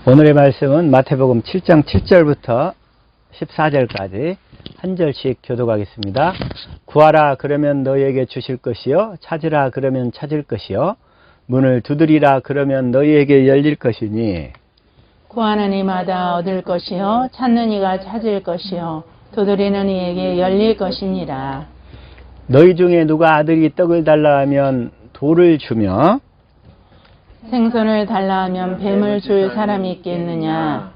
오늘의 말씀은 마태복음 7장 7절부터 14절까지 한 절씩 교독하겠습니다. 구하라 그러면 너희에게 주실 것이요 찾으라 그러면 찾을 것이요 문을 두드리라 그러면 너희에게 열릴 것이니 구하는 이마다 얻을 것이요 찾는 이가 찾을 것이요 두드리는 이에게 열릴 것이니라. 너희 중에 누가 아들이 떡을 달라 하면 돌을 주며 생선을 달라 하면 뱀을 줄 사람이 있겠느냐.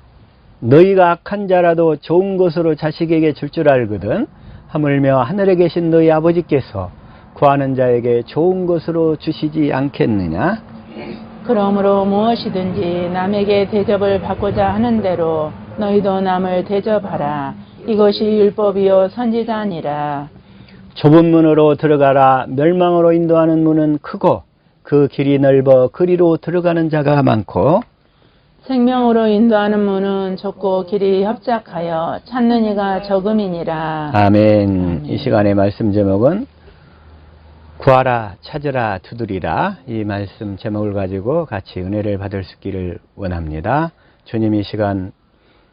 너희가 악한 자라도 좋은 것으로 자식에게 줄 줄 알거든 하물며 하늘에 계신 너희 아버지께서 구하는 자에게 좋은 것으로 주시지 않겠느냐. 그러므로 무엇이든지 남에게 대접을 받고자 하는 대로 너희도 남을 대접하라. 이것이 율법이요 선지자니라. 좁은 문으로 들어가라. 멸망으로 인도하는 문은 크고 그 길이 넓어 그리로 들어가는 자가 많고 생명으로 인도하는 문은 좁고 길이 협착하여 찾는 이가 적음이니라. 아멘. 이 시간의 말씀 제목은 구하라 찾으라 두드리라, 이 말씀 제목을 가지고 같이 은혜를 받을 수 있기를 원합니다. 주님 이 시간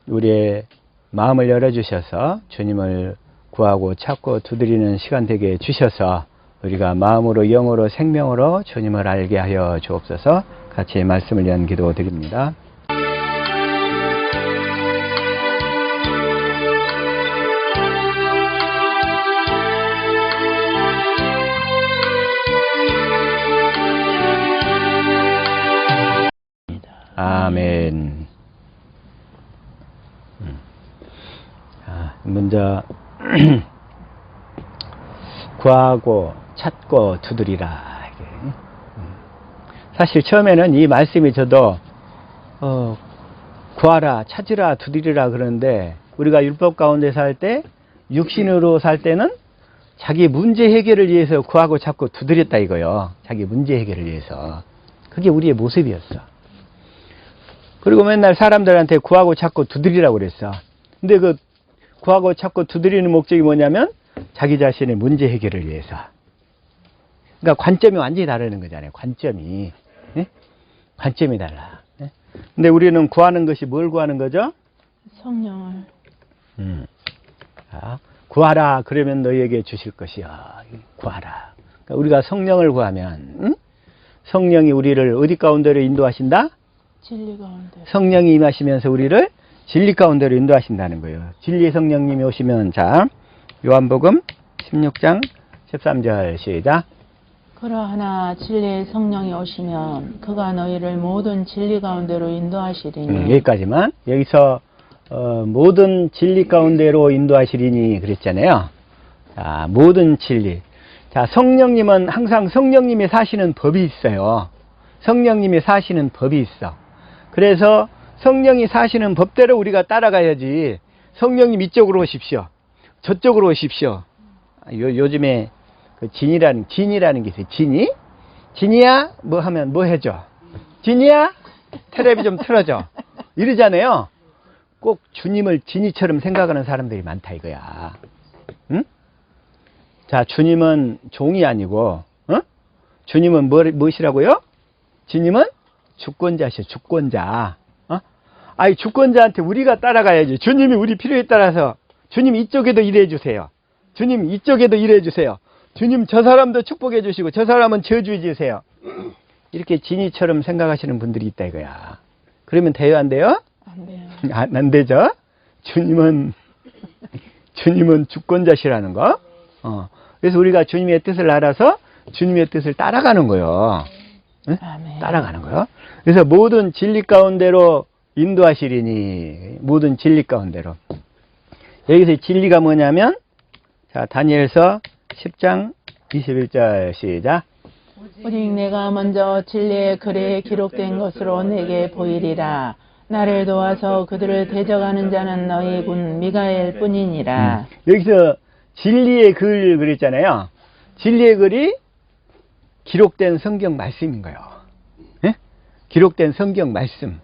우리의 마음을 열어주셔서 주님을 구하고 찾고 두드리는 시간 되게 해주셔서 우리가 마음으로 영으로 생명으로 주님을 알게 하여 주옵소서. 같이 말씀을 위한 기도 드립니다. 아멘. 먼저 구하고 찾고 두드리라. 사실 처음에는 이 말씀이 저도 구하라 찾으라 두드리라 그러는데, 우리가 율법 가운데 살 때, 육신으로 살 때는 자기 문제 해결을 위해서 구하고 찾고 두드렸다 이거요. 자기 문제 해결을 위해서. 그게 우리의 모습이었어. 그리고 맨날 사람들한테 구하고 찾고 두드리라고 그랬어. 근데 그 구하고 찾고 두드리는 목적이 뭐냐면 자기 자신의 문제 해결을 위해서. 그러니까 관점이 완전히 다르는 거잖아요. 관점이. 네? 관점이 달라. 네? 근데 우리는 구하는 것이 뭘 구하는 거죠? 성령을. 자, 구하라 그러면 너희에게 주실 것이야. 구하라. 그러니까 우리가 성령을 구하면 성령이 우리를 어디 가운데로 인도하신다? 진리 가운데. 성령이 임하시면서 우리를 진리 가운데로 인도하신다는 거예요. 진리 성령님이 오시면, 자, 요한복음 16장 13절 시작. 그러하나 진리의 성령이 오시면 그가 너희를 모든 진리 가운데로 인도하시리니. 여기까지만. 여기서 모든 진리 가운데로 인도하시리니 그랬잖아요. 자, 모든 진리. 자, 성령님은 항상 성령님이 사시는 법이 있어요. 성령님이 사시는 법이 있어. 그래서 성령이 사시는 법대로 우리가 따라가야지. 성령님 이쪽으로 오십시오, 저쪽으로 오십시오. 요즘에 그 진이라는 게 있어요. 진이야 뭐 하면 뭐 해줘. 진이야 텔레비 좀 틀어줘 이러잖아요. 꼭 주님을 진이처럼 생각하는 사람들이 많다 이거야. 응? 자, 주님은 종이 아니고, 주님은 무엇이라고요? 주님은 주권자시오. 주권자. 아이, 주권자한테 우리가 따라가야지. 주님이 우리 필요에 따라서 주님 이쪽에도 일해 주세요. 주님 이쪽에도 일해 주세요. 주님 저 사람도 축복해 주시고 저 사람은 저주해 주세요. 이렇게 진이처럼 생각하시는 분들이 있다 이거야. 그러면 돼요, 안 돼요? 안 돼요. 안 되죠. 주님은 주권자시라는 거. 그래서 우리가 주님의 뜻을 알아서 주님의 뜻을 따라가는 거예요. 응? 따라가는 거예요. 그래서 모든 진리 가운데로 인도하시리니, 모든 진리 가운데로. 여기서 진리가 뭐냐면, 자, 다니엘서 10장 21절 시작. 오직 내가 먼저 진리의 글에 기록된 것으로 내게 보이리라. 나를 도와서 그들을 대적하는 자는 너희 군 미가엘 뿐이니라. 여기서 진리의 글 그랬잖아요. 진리의 글이 기록된 성경 말씀인 거예요. 예? 기록된 성경 말씀.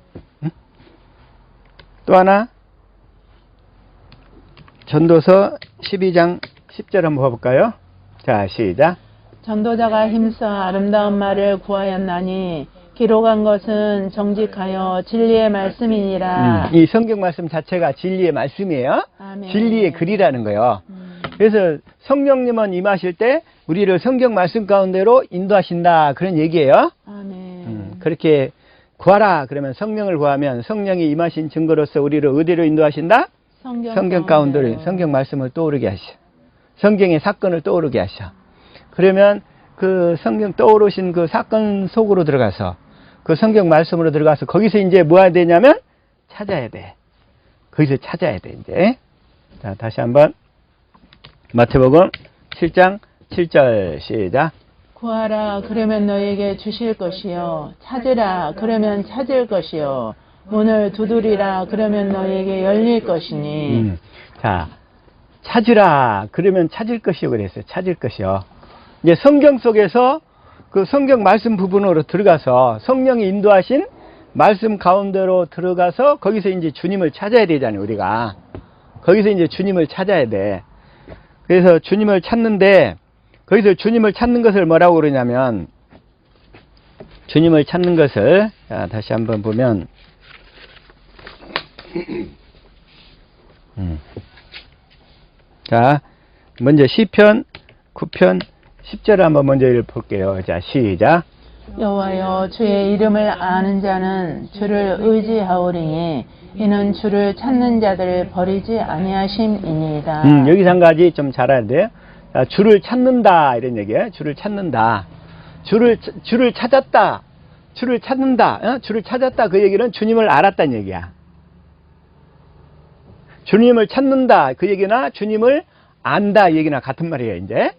또 하나, 전도서 12장 10절 한번 봐볼까요? 자, 시작. 전도자가 힘써 아름다운 말을 구하였나니 기록한 것은 정직하여 진리의 말씀이니라. 이 성경 말씀 자체가 진리의 말씀이에요. 아멘. 진리의 글이라는 거예요. 그래서 성령님은 임하실 때 우리를 성경 말씀 가운데로 인도하신다 그런 얘기예요. 아멘. 그렇게 구하라 그러면 성령을 구하면 성령이 임하신 증거로서 우리를 어디로 인도하신다? 성경 가운데로 성경 말씀을 떠오르게 하셔. 성경의 사건을 떠오르게 하셔. 그러면 그 성경 떠오르신 그 사건 속으로 들어가서 그 성경 말씀으로 들어가서 거기서 이제 뭐 해야 되냐면 찾아야 돼. 거기서 찾아야 돼 이제. 자, 다시 한번 마태복음 7장 7절 시작. 구하라 그러면 너에게 주실 것이요 찾으라 그러면 찾을 것이요 문을 두드리라 그러면 너에게 열릴 것이니. 자, 찾으라 그러면 찾을 것이요 그랬어요. 찾을 것이요. 이제 성경 속에서 그 성경 말씀 부분으로 들어가서 성령이 인도하신 말씀 가운데로 들어가서 거기서 이제 주님을 찾아야 되잖아요. 우리가 거기서 이제 주님을 찾아야 돼. 그래서 주님을 찾는데 거기서 주님을 찾는 것을 뭐라고 그러냐면 주님을 찾는 것을 자, 다시 한번 보면 자, 먼저 시편 9편 10절을 한번 먼저 읽어볼게요. 자, 시작. 여호와여 주의 이름을 아는 자는 주를 의지하오리니 이는 주를 찾는 자들을 버리지 아니하심이니이다. 여기서 한 가지 좀 잘 알아야 돼요. 자, 주를 찾는다 이런 얘기예요. 주를 찾는다. 주를 찾았다. 주를 찾는다. 주를 찾았다. 그 얘기는 주님을 알았다는 얘기야. 주님을 찾는다. 그 얘기나 주님을 안다. 이 얘기나 같은 말이에요. 이제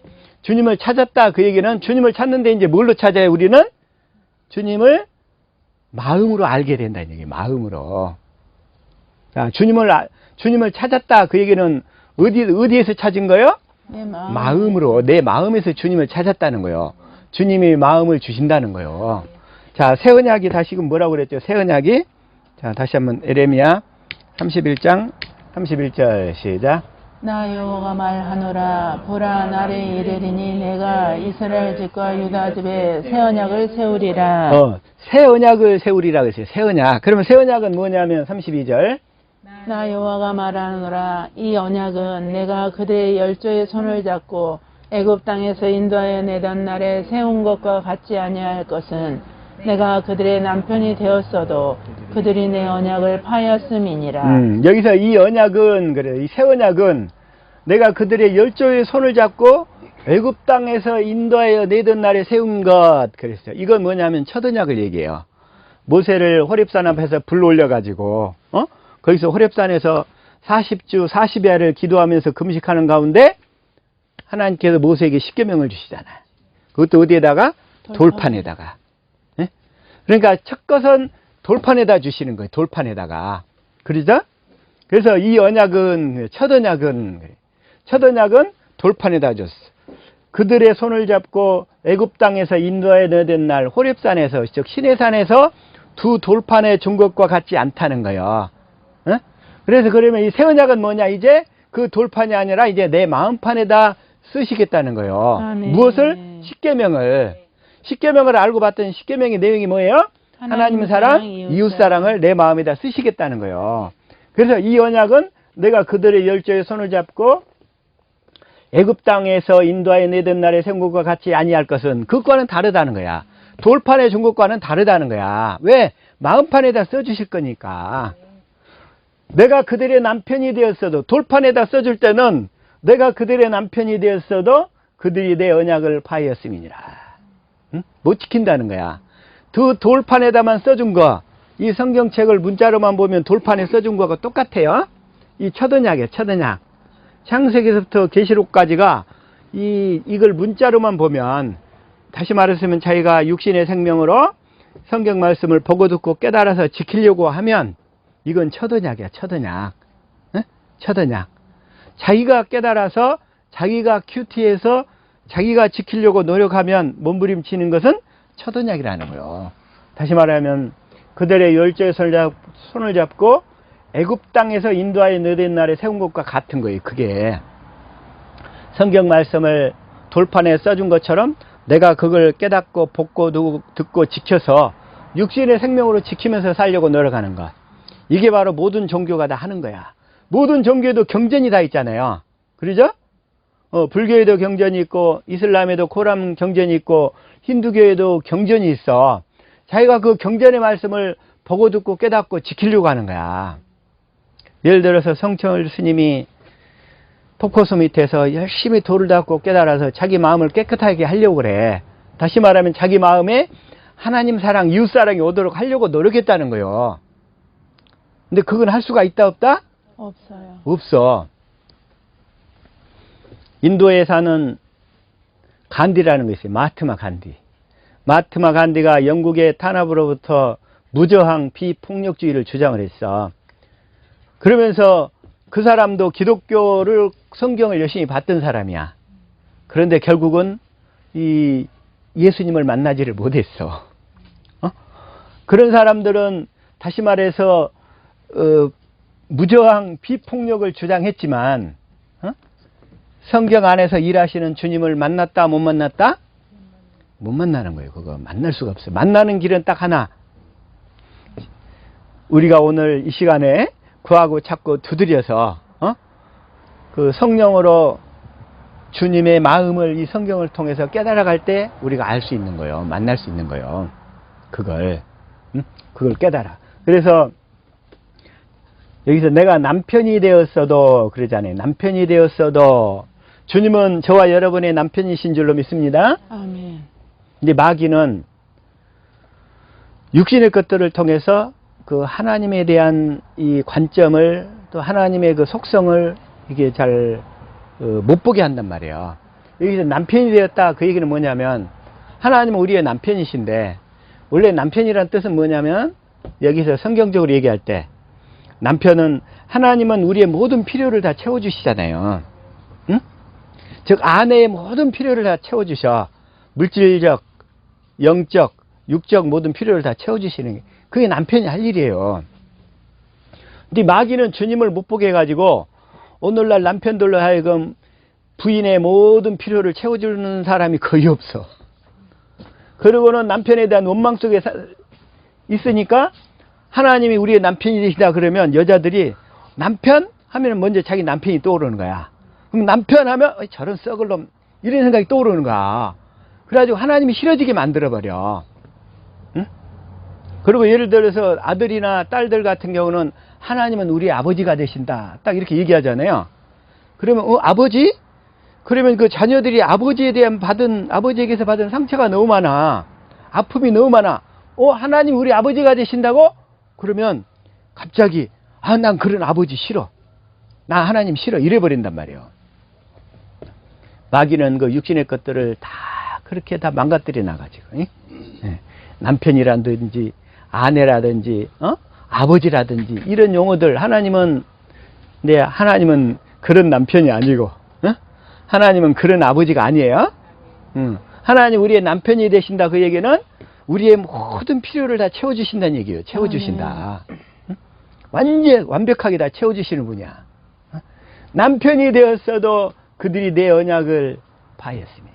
주님을 찾았다. 그 얘기는 주님을 찾는데 이제 뭘로 찾아요? 우리는 주님을 마음으로 알게 된다는 얘기예요. 마음으로. 자, 주님을 찾았다. 그 얘기는 어디에서 찾은 거예요? 내 마음으로. 내 마음에서 주님을 찾았다는 거예요. 주님이 마음을 주신다는 거예요. 자, 새 언약이 다시금 뭐라고 그랬죠? 새 언약이. 자, 다시 한번 에레미야 31장 31절 시작. 나 여호와가 말하노라 보라 날에 이르리니 내가 이스라엘 집과 유다 집에 새 언약을 세우리라. 새 언약을 세우리라 그랬어요. 새 언약. 그러면 새 언약은 뭐냐면 32절. 나 여호와가 말하노라 이 언약은 내가 그들의 열조의 손을 잡고 애굽 땅에서 인도하여 내던 날에 세운 것과 같지 아니할 것은 내가 그들의 남편이 되었어도 그들이 내 언약을 파였음이니라. 여기서 이 언약은 그래. 이 새 언약은 내가 그들의 열조의 손을 잡고 애굽 땅에서 인도하여 내던 날에 세운 것 그랬어요. 이건 뭐냐면 첫 언약을 얘기해요. 모세를 호렙산 앞에서 불 올려 가지고 거기서 호렙산에서 40주 40야를 기도하면서 금식하는 가운데 하나님께서 모세에게 십계명을 주시잖아요. 그것도 어디에다가? 돌판에다가. 네? 그러니까 첫 것은 돌판에다 주시는 거예요. 돌판에다가. 그러죠? 그래서 이 언약은 첫 언약은 돌판에다 줬어. 그들의 손을 잡고 애굽 땅에서 인도하여 내던 날 호렙산에서 즉 시내산에서 두 돌판에 준 것과 같지 않다는 거예요. 어? 그래서 그러면 이 새 언약은 뭐냐? 이제 그 돌판이 아니라 이제 내 마음판에다 쓰시겠다는 거예요. 무엇을? 십계명을 알고 봤더니 십계명의 내용이 뭐예요? 하나님 사랑, 이웃 사랑을 내 마음에다 쓰시겠다는 거예요. 그래서 이 언약은 내가 그들의 열조의 손을 잡고 애굽 땅에서 인도하여 내던 날에 세운 것과 같이 아니할 것은 그것과는 다르다는 거야. 돌판에 준 것과는 다르다는 거야. 왜? 마음판에다 써주실 거니까. 내가 그들의 남편이 되었어도 돌판에다 써줄 때는 내가 그들의 남편이 되었어도 그들이 내 언약을 파하였음이니라. 응? 못 지킨다는 거야. 그 돌판에다만 써준 거, 이 성경책을 문자로만 보면 돌판에 써준 거가 똑같아요. 이 첫 언약이에요. 첫 언약. 창세기서부터 계시록까지가 이걸 문자로만 보면, 다시 말했으면 자기가 육신의 생명으로 성경 말씀을 보고 듣고 깨달아서 지키려고 하면 이건 첫 언약이야. 첫 언약. 응? 첫 언약. 자기가 깨달아서 자기가 큐티해서 자기가 지키려고 노력하면 몸부림치는 것은 첫 언약이라는 거예요. 다시 말하면 그들의 열조의 손을 잡고 애굽 땅에서 인도하여 내던 날에 세운 것과 같은 거예요. 그게 성경 말씀을 돌판에 써준 것처럼 내가 그걸 깨닫고 복고 듣고 지켜서 육신의 생명으로 지키면서 살려고 노력하는 것. 이게 바로 모든 종교가 다 하는 거야. 모든 종교에도 경전이 다 있잖아요. 그러죠? 불교에도 경전이 있고, 이슬람에도 코란 경전이 있고, 힌두교에도 경전이 있어. 자기가 그 경전의 말씀을 보고 듣고 깨닫고 지키려고 하는 거야. 예를 들어서 성철 스님이 폭포수 밑에서 열심히 돌을 닦고 깨달아서 자기 마음을 깨끗하게 하려고 그래. 다시 말하면 자기 마음에 하나님 사랑, 이웃 사랑이 오도록 하려고 노력했다는 거예요. 근데 그건 할 수가 있다 없다? 없어요. 없어. 인도에 사는 간디라는 거 있어요. 마하트마 간디. 마하트마 간디가 영국의 탄압으로부터 무저항 비폭력주의를 주장을 했어. 그러면서 그 사람도 기독교를 성경을 열심히 봤던 사람이야. 그런데 결국은 이 예수님을 만나지를 못했어. 그런 사람들은 다시 말해서 무저항 비폭력을 주장했지만 성경 안에서 일하시는 주님을 만났다 못 만났다? 못 만나는 거예요. 그거 만날 수가 없어요. 만나는 길은 딱 하나. 우리가 오늘 이 시간에 구하고 찾고 두드려서 그 성령으로 주님의 마음을 이 성경을 통해서 깨달아갈 때 우리가 알 수 있는 거예요. 만날 수 있는 거예요. 그걸 깨달아. 그래서 여기서 내가 남편이 되었어도 그러잖아요. 남편이 되었어도 주님은 저와 여러분의 남편이신 줄로 믿습니다. 아멘. 근데 마귀는 육신의 것들을 통해서 그 하나님에 대한 이 관점을 또 하나님의 그 속성을 이게 잘 못 보게 한단 말이에요. 여기서 남편이 되었다 그 얘기는 뭐냐면 하나님은 우리의 남편이신데 원래 남편이란 뜻은 뭐냐면 여기서 성경적으로 얘기할 때 남편은 하나님은 우리의 모든 필요를 다 채워주시잖아요. 응? 즉 아내의 모든 필요를 다 채워주셔. 물질적, 영적, 육적 모든 필요를 다 채워주시는 게 그게 남편이 할 일이에요. 근데 마귀는 주님을 못 보게 해가지고 오늘날 남편들로 하여금 부인의 모든 필요를 채워주는 사람이 거의 없어. 그리고는 남편에 대한 원망 속에 있으니까 하나님이 우리의 남편이 되시다 그러면 여자들이 남편? 하면 먼저 자기 남편이 떠오르는 거야. 그럼 남편 하면 저런 썩을 놈 이런 생각이 떠오르는 거야. 그래가지고 하나님이 싫어지게 만들어버려. 응? 그리고 예를 들어서 아들이나 딸들 같은 경우는 하나님은 우리 아버지가 되신다. 딱 이렇게 얘기하잖아요. 그러면 아버지? 그러면 그 자녀들이 아버지에게서 받은 상처가 너무 많아. 아픔이 너무 많아. 하나님 우리 아버지가 되신다고? 그러면 갑자기 난 그런 아버지 싫어. 나 하나님 싫어. 이래버린단 말이에요. 마귀는 그 육신의 것들을 다 그렇게 다 망가뜨려 나가지고. 예. 남편이라든지 아내라든지 아버지라든지 이런 용어들 하나님은 그런 남편이 아니고 하나님은 그런 아버지가 아니에요. 하나님 우리의 남편이 되신다 그 얘기는 우리의 모든 필요를 다 채워주신다는 얘기예요. 채워주신다. 완벽하게 다 채워주시는 분이야. 남편이 되었어도 그들이 내 언약을 파였습니다.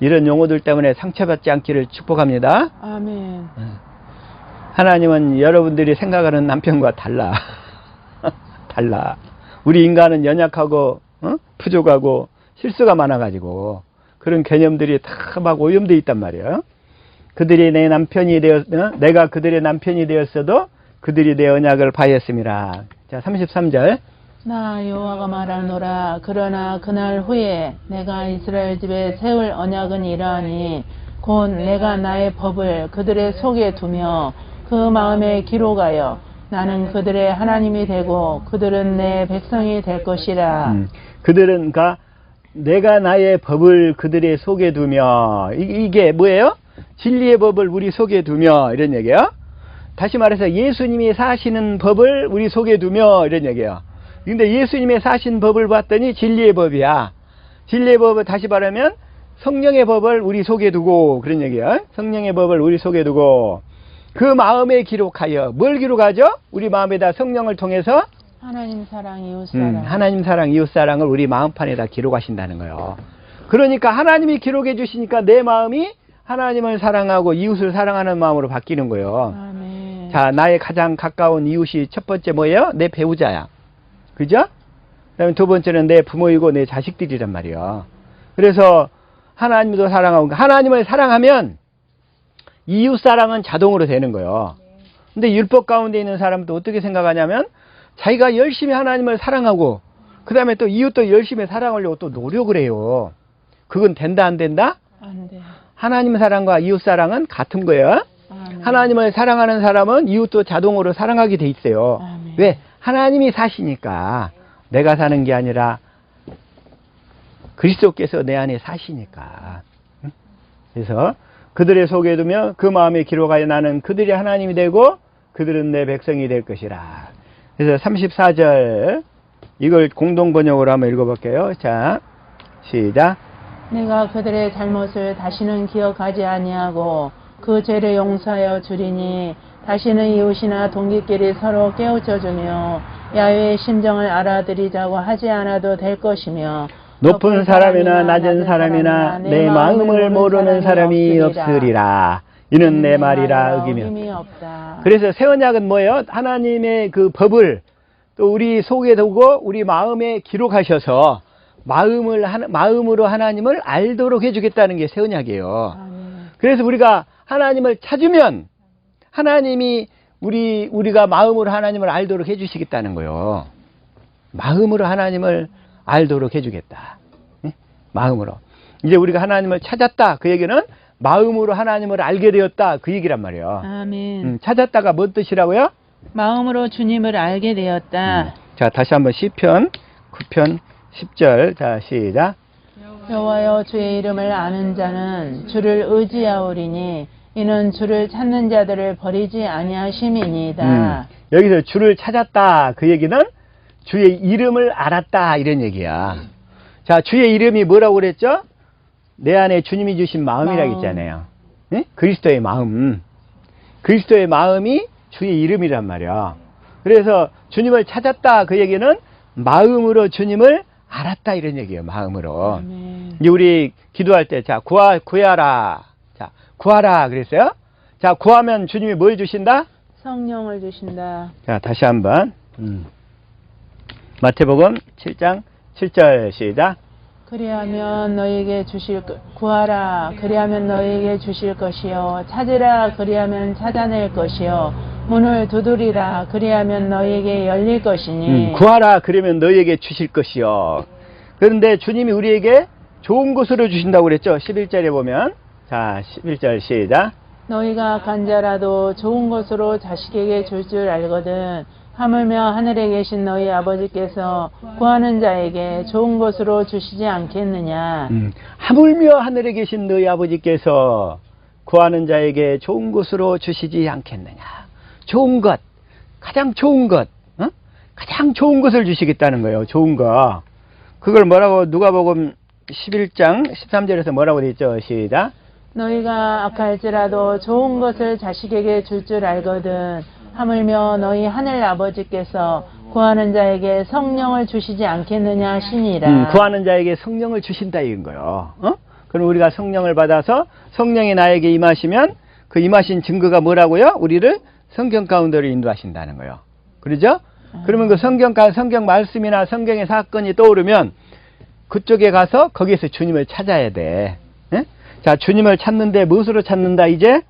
이런 용어들 때문에 상처받지 않기를 축복합니다. 아멘. 하나님은 여러분들이 생각하는 남편과 달라. 달라. 우리 인간은 연약하고 부족하고 실수가 많아가지고 그런 개념들이 다 막 오염되어 있단 말이에요. 그들이 내 남편이 내가 그들의 남편이 되었어도 그들이 내 언약을 파였습니다. 자, 33절. 나 여호와가 말하노라. 그러나 그날 후에 내가 이스라엘 집에 세울 언약은 이러하니 곧 내가 나의 법을 그들의 속에 두며 그 마음에 기록하여 나는 그들의 하나님이 되고 그들은 내 백성이 될 것이라. 그들은 내가 나의 법을 그들의 속에 두며 이게 뭐예요? 진리의 법을 우리 속에 두며 이런 얘기예요. 다시 말해서 예수님이 사시는 법을 우리 속에 두며 이런 얘기예요. 근데 예수님의 사신 법을 봤더니 진리의 법이야. 진리의 법을 다시 말하면 성령의 법을 우리 속에 두고 그런 얘기야. 성령의 법을 우리 속에 두고 그 마음에 기록하여 뭘 기록하죠? 우리 마음에다 성령을 통해서 하나님 사랑 이웃사랑. 하나님 사랑 이웃사랑을 우리 마음판에다 기록하신다는 거예요. 그러니까 하나님이 기록해 주시니까 내 마음이 하나님을 사랑하고 이웃을 사랑하는 마음으로 바뀌는 거예요. 아멘. 자, 나의 가장 가까운 이웃이 첫 번째 뭐예요? 내 배우자야. 그죠? 그다음에 두 번째는 내 부모이고 내 자식들이란 말이야. 그래서 하나님도 사랑하고, 하나님을 사랑하면 이웃 사랑은 자동으로 되는 거예요. 근데 율법 가운데 있는 사람도 어떻게 생각하냐면 자기가 열심히 하나님을 사랑하고 그 다음에 또 이웃도 열심히 사랑하려고 또 노력을 해요. 그건 된다 안 된다? 안 돼. 하나님 사랑과 이웃 사랑은 같은 거예요. 아멘. 하나님을 사랑하는 사람은 이웃도 자동으로 사랑하게 돼 있어요. 아멘. 왜? 하나님이 사시니까. 내가 사는 게 아니라 그리스도께서 내 안에 사시니까. 응? 그래서 그들의 속에 두며 그 마음에 기록하여 나는 그들이 하나님이 되고 그들은 내 백성이 될 것이라. 그래서 34절 이걸 공동 번역으로 한번 읽어볼게요. 자, 시작. 내가 그들의 잘못을 다시는 기억하지 아니하고 그 죄를 용서하여 주리니 다시는 이웃이나 동기끼리 서로 깨우쳐 주며 야훼의 심정을 알아들이자고 하지 않아도 될 것이며 높은 사람이나 낮은 사람이나 내 마음을 모르는 사람이 없으리라. 이는 내 말이라 어김이 어기며. 없다. 그래서 새 언약은 뭐예요? 하나님의 그 법을 또 우리 속에 두고 우리 마음에 기록하셔서 마음으로 하나님을 알도록 해주겠다는 게 새 언약이에요. 아멘. 그래서 우리가 하나님을 찾으면 하나님이 우리가 마음으로 하나님을 알도록 해주시겠다는 거예요. 마음으로 하나님을 알도록 해주겠다. 네? 마음으로. 이제 우리가 하나님을 찾았다. 그 얘기는 마음으로 하나님을 알게 되었다. 그 얘기란 말이에요. 아멘. 찾았다가 뭔 뜻이라고요? 마음으로 주님을 알게 되었다. 자, 다시 한번 시편 9편 10절. 자, 시작. 여호와여 주의 이름을 아는 자는 주를 의지하오리니 이는 주를 찾는 자들을 버리지 아니하심이니이다. 여기서 주를 찾았다. 그 얘기는 주의 이름을 알았다. 이런 얘기야. 자, 주의 이름이 뭐라고 그랬죠? 내 안에 주님이 주신 마음이라고 마음. 했잖아요. 네? 그리스도의 마음. 그리스도의 마음이 주의 이름이란 말이야. 그래서 주님을 찾았다. 그 얘기는 마음으로 주님을 알았다. 이런 얘기예요. 마음으로. 아멘. 이제 우리 기도할 때, 자, 구하라. 자, 구하라. 그랬어요? 자, 구하면 주님이 뭘 주신다? 성령을 주신다. 자, 다시 한번. 마태복음 7장 7절 시작. 그리하면 너희에게 구하라. 그리하면 너희에게 주실 것이요. 찾으라. 그리하면 찾아낼 것이요. 문을 두드리라. 그리하면 너희에게 열릴 것이니. 구하라. 그러면 너희에게 주실 것이요. 그런데 주님이 우리에게 좋은 것으로 주신다고 그랬죠. 11절에 보면. 자, 11절 시작. 너희가 간자라도 좋은 것으로 자식에게 줄 줄 알거든. 하물며 하늘에 계신 너희 아버지께서 구하는 자에게 좋은 것으로 주시지 않겠느냐. 하물며 하늘에 계신 너희 아버지께서 구하는 자에게 좋은 것으로 주시지 않겠느냐. 좋은 것, 가장 좋은 것, 가장 좋은 것을 주시겠다는 거예요. 좋은 거. 그걸 뭐라고 누가복음 11장 13절에서 뭐라고 되어 있죠? 시작. 너희가 악할지라도 좋은 것을 자식에게 줄 줄 알거든. 하물며 너희 하늘 아버지께서 구하는 자에게 성령을 주시지 않겠느냐 하시니라. 구하는 자에게 성령을 주신다 이건 거예요. 그럼 우리가 성령을 받아서 성령이 나에게 임하시면 그 임하신 증거가 뭐라고요? 우리를 성경 가운데로 인도하신다는 거예요. 그러죠? 그러면 그 성경 말씀이나 성경의 사건이 떠오르면 그쪽에 가서 거기에서 주님을 찾아야 돼. 예? 자, 주님을 찾는데 무엇으로 찾는다 이제?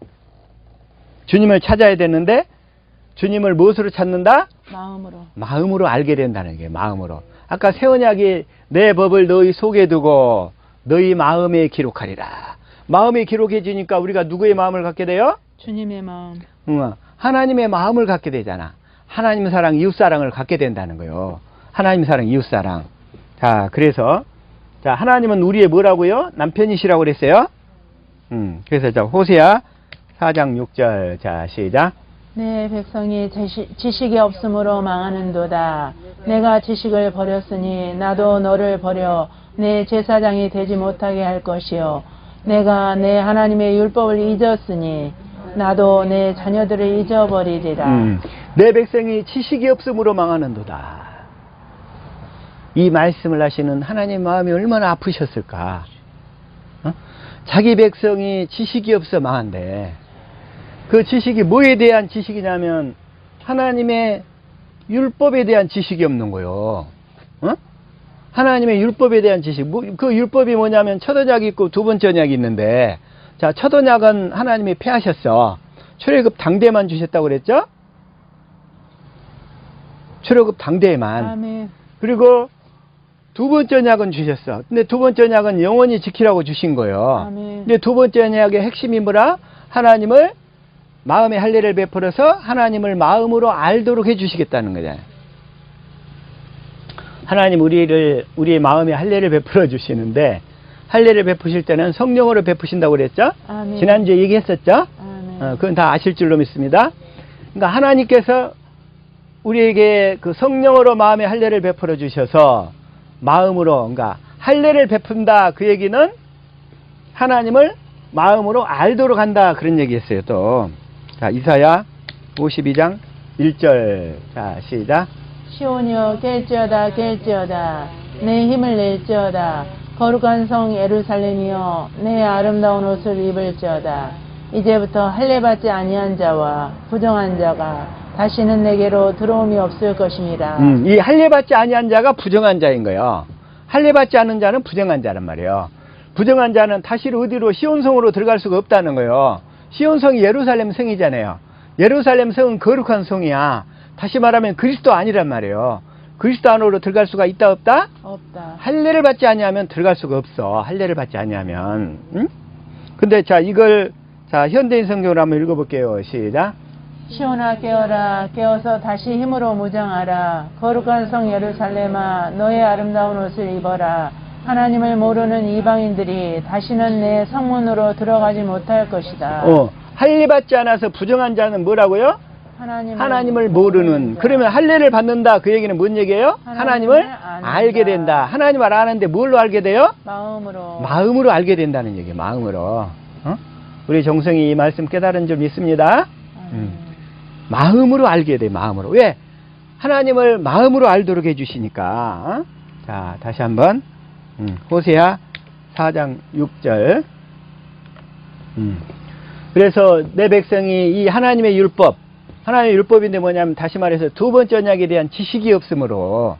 주님을 찾아야 되는데 주님을 무엇으로 찾는다? 마음으로. 마음으로 알게 된다는 게 마음으로. 아까 새 언약이 내 법을 너희 속에 두고 너희 마음에 기록하리라. 마음에 기록해지니까 우리가 누구의 마음을 갖게 돼요? 주님의 마음. 하나님의 마음을 갖게 되잖아. 하나님 사랑, 이웃 사랑을 갖게 된다는 거예요. 하나님 사랑, 이웃 사랑. 자, 그래서 자, 하나님은 우리의 뭐라고요? 남편이시라고 그랬어요. 그래서 자, 호세아 4장 6절. 자, 시작. 내 백성이 지식이 없으므로 망하는도다. 내가 지식을 버렸으니 나도 너를 버려 내 제사장이 되지 못하게 할 것이요. 내가 내 하나님의 율법을 잊었으니 나도 내 자녀들을 잊어버리리라. 내 백성이 지식이 없으므로 망하는도다. 이 말씀을 하시는 하나님 마음이 얼마나 아프셨을까. 자기 백성이 지식이 없어 망한대. 그 지식이 뭐에 대한 지식이냐면 하나님의 율법에 대한 지식이 없는 거요. 어? 하나님의 율법에 대한 지식. 그 율법이 뭐냐면 첫 언약이 있고 두 번째 언약이 있는데, 자, 첫 언약은 하나님이 폐하셨어. 출애굽 당대만 주셨다고 그랬죠? 출애굽 당대만. 아멘. 그리고 두 번째 언약은 주셨어. 근데 두 번째 언약은 영원히 지키라고 주신 거예요. 아멘. 근데 두 번째 언약의 핵심이 뭐라? 하나님을 마음의 할례를 베풀어서 하나님을 마음으로 알도록 해주시겠다는 거잖아요. 하나님 우리의 마음에 할례를 베풀어 주시는데, 할례를 베푸실 때는 성령으로 베푸신다고 그랬죠? 아멘. 지난주에 얘기했었죠? 아멘. 그건 다 아실 줄로 믿습니다. 그러니까 하나님께서 우리에게 그 성령으로 마음의 할례를 베풀어 주셔서 마음으로, 그러니까 할례를 베푼다, 그 얘기는 하나님을 마음으로 알도록 한다, 그런 얘기했어요. 또 자, 이사야 52장 1절. 자, 시작. 시온이여 깰지어다 깰지어다 내 힘을 낼지어다 거룩한 성 예루살렘이여 내 아름다운 옷을 입을지어다. 이제부터 할례받지 아니한 자와 부정한 자가 다시는 내게로 들어옴이 없을 것임이라. 이 할례받지 아니한 자가 부정한 자인 거예요. 할례받지 않은 자는 부정한 자란 말이에요. 부정한 자는 다시 어디로, 시온성으로 들어갈 수가 없다는 거예요. 시온성이 예루살렘 성이잖아요. 예루살렘 성은 거룩한 성이야. 다시 말하면 그리스도 아니란 말이에요. 그리스도 안으로 들어갈 수가 있다 없다? 없다. 할례를 받지 아니하면 들어갈 수가 없어. 할례를 받지 아니하면. 응? 근데 자, 이걸 자, 현대인 성경으로 한번 읽어볼게요. 시작. 시온아 깨어라 깨어서 다시 힘으로 무장하라. 거룩한 성 예루살렘아 너의 아름다운 옷을 입어라. 하나님을 모르는 이방인들이 다시는 내 성문으로 들어가지 못할 것이다. 할례 받지 않아서 부정한 자는 뭐라고요? 하나님을 모르는. 그러면 할례를 받는다, 그 얘기는 뭔 얘기예요? 하나님을 알게 된다. 하나님을 아는데 뭘로 알게 돼요? 마음으로 알게 된다는 얘기예요. 마음으로. 우리 정성이 이 말씀 깨달은 줄 믿습니다. 마음으로 알게 돼. 마음으로. 왜? 하나님을 마음으로 알도록 해주시니까. 자, 다시 한번 호세아 4장 6절. 그래서 내 백성이 이 하나님의 율법, 하나님의 율법인데 뭐냐면, 다시 말해서 두 번째 언약에 대한 지식이 없으므로,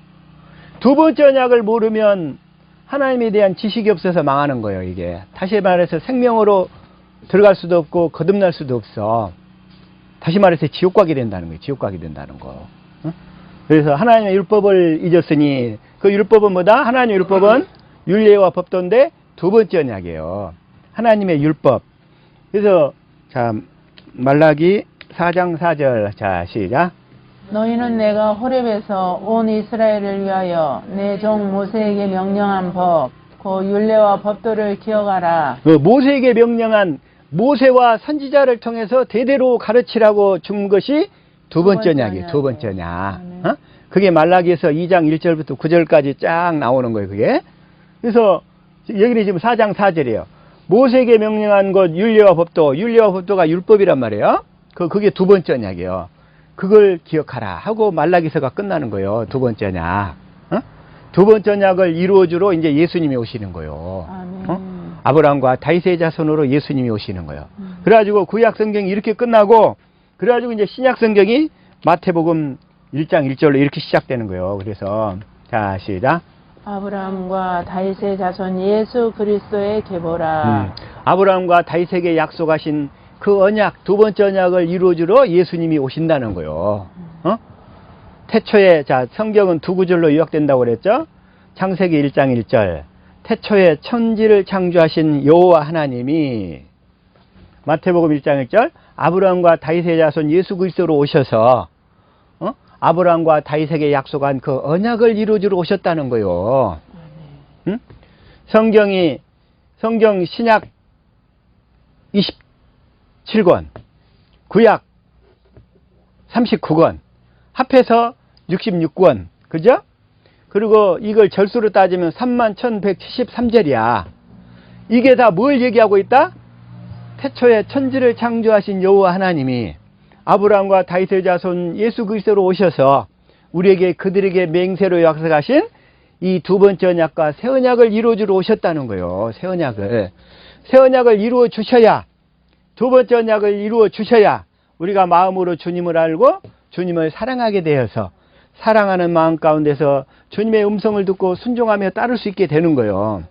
두 번째 언약을 모르면 하나님에 대한 지식이 없어서 망하는 거예요. 이게 다시 말해서 생명으로 들어갈 수도 없고 거듭날 수도 없어. 다시 말해서 지옥 가게 된다는 거예요. 지옥 가게 된다는 거. 그래서 하나님의 율법을 잊었으니, 그 율법은 뭐다? 하나님의 율법은 율례와 법도인데 두 번째 언약이에요. 하나님의 율법. 그래서 자, 말라기 4장 4절. 자, 시작. 너희는 내가 호렙에서 온 이스라엘을 위하여 내 종 모세에게 명령한 법, 그 율례와 법도를 기억하라. 모세에게 명령한, 모세와 선지자를 통해서 대대로 가르치라고 준 것이 두 번째 언약이에요. 두 번째 언약. 그게 말라기에서 2장 1절부터 9절까지 쫙 나오는 거예요. 그게. 그래서 여기는 지금 4장 4절이에요. 모세에게 명령한 것, 율례와 법도. 율례와 법도가 율법이란 말이에요. 그게 두 번째 언약이에요. 그걸 기억하라 하고 말라기서가 끝나는 거예요. 두 번째 언약. 두 번째 언약을 이루어주러 이제 예수님이 오시는 거예요. 아브라함과 다윗의 자손으로 예수님이 오시는 거예요. 그래가지고 구약 성경이 이렇게 끝나고, 그래가지고 이제 신약 성경이 마태복음 1장 1절로 이렇게 시작되는 거예요. 그래서 자, 시작. 아브라함과 다윗의 자손 예수 그리스도의 계보라. 아브라함과 다윗에게 약속하신 그 언약, 두 번째 언약을 이루어주러 예수님이 오신다는 거예요. 태초에, 자, 성경은 두 구절로 요약된다고 그랬죠? 창세기 1장 1절. 태초에 천지를 창조하신 여호와 하나님이, 마태복음 1장 1절, 아브라함과 다윗의 자손 예수 그리스도로 오셔서 아브라함과 다윗에게 약속한 그 언약을 이루어주러 오셨다는 거예요. 성경 신약 27권, 구약 39권, 합해서 66권, 그죠? 그리고 이걸 절수로 따지면 31,173절이야. 이게 다 뭘 얘기하고 있다? 태초에 천지를 창조하신 여호와 하나님이 아브라함과 다윗의 자손 예수 그리스도로 오셔서 우리에게, 그들에게 맹세로 약속하신 이 두 번째 언약과 새 언약을 이루어주러 오셨다는 거예요. 새 언약을. 새 언약을 이루어 주셔야, 두 번째 언약을 이루어 주셔야 우리가 마음으로 주님을 알고 주님을 사랑하게 되어서 사랑하는 마음 가운데서 주님의 음성을 듣고 순종하며 따를 수 있게 되는 거예요.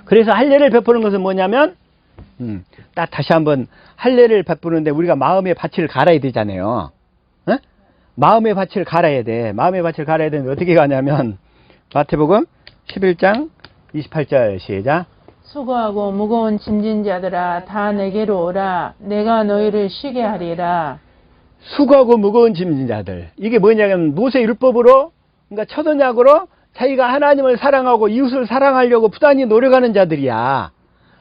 그래서 할례를 베푸는 것은 뭐냐면 다시 한번 할례를 베푸는데 우리가 마음의 밭을 갈아야 되잖아요. 어? 마음의 밭을 갈아야 돼. 마음의 밭을 갈아야 되는데 어떻게 가냐면 마태복음 11장 28절 시작. 수고하고 무거운 짐진 자들아 다 내게로 오라. 내가 너희를 쉬게 하리라. 수고하고 무거운 짐진 자들. 이게 뭐냐면 모세 율법으로, 그러니까 첫 언약으로 자기가 하나님을 사랑하고 이웃을 사랑하려고 부단히 노력하는 자들이야.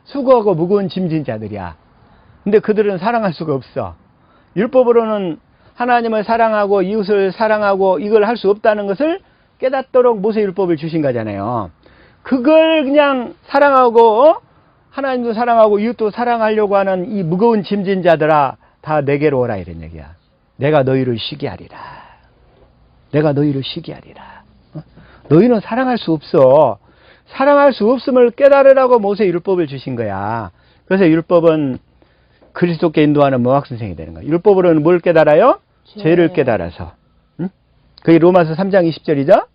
수고하고 무거운 짐진 자들이야. 근데 그들은 사랑할 수가 없어. 율법으로는 하나님을 사랑하고 이웃을 사랑하고 이걸 할 수 없다는 것을 깨닫도록 모세 율법을 주신 거잖아요. 그걸 그냥 사랑하고 하나님도 사랑하고 이웃도 사랑하려고 하는 이 무거운 짐진 자들아 다 내게로 오라 이런 얘기야. 내가 너희를 쉬게 하리라. 내가 너희를 쉬게 하리라. 너희는 사랑할 수 없어. 사랑할 수 없음을 깨달으라고 모세 율법을 주신 거야. 그래서 율법은 그리스도께 인도하는 모학 선생이 되는 거야. 율법으로는 뭘 깨달아요? 죄를 깨달아서. 응? 그게 로마서 3장 20절이죠.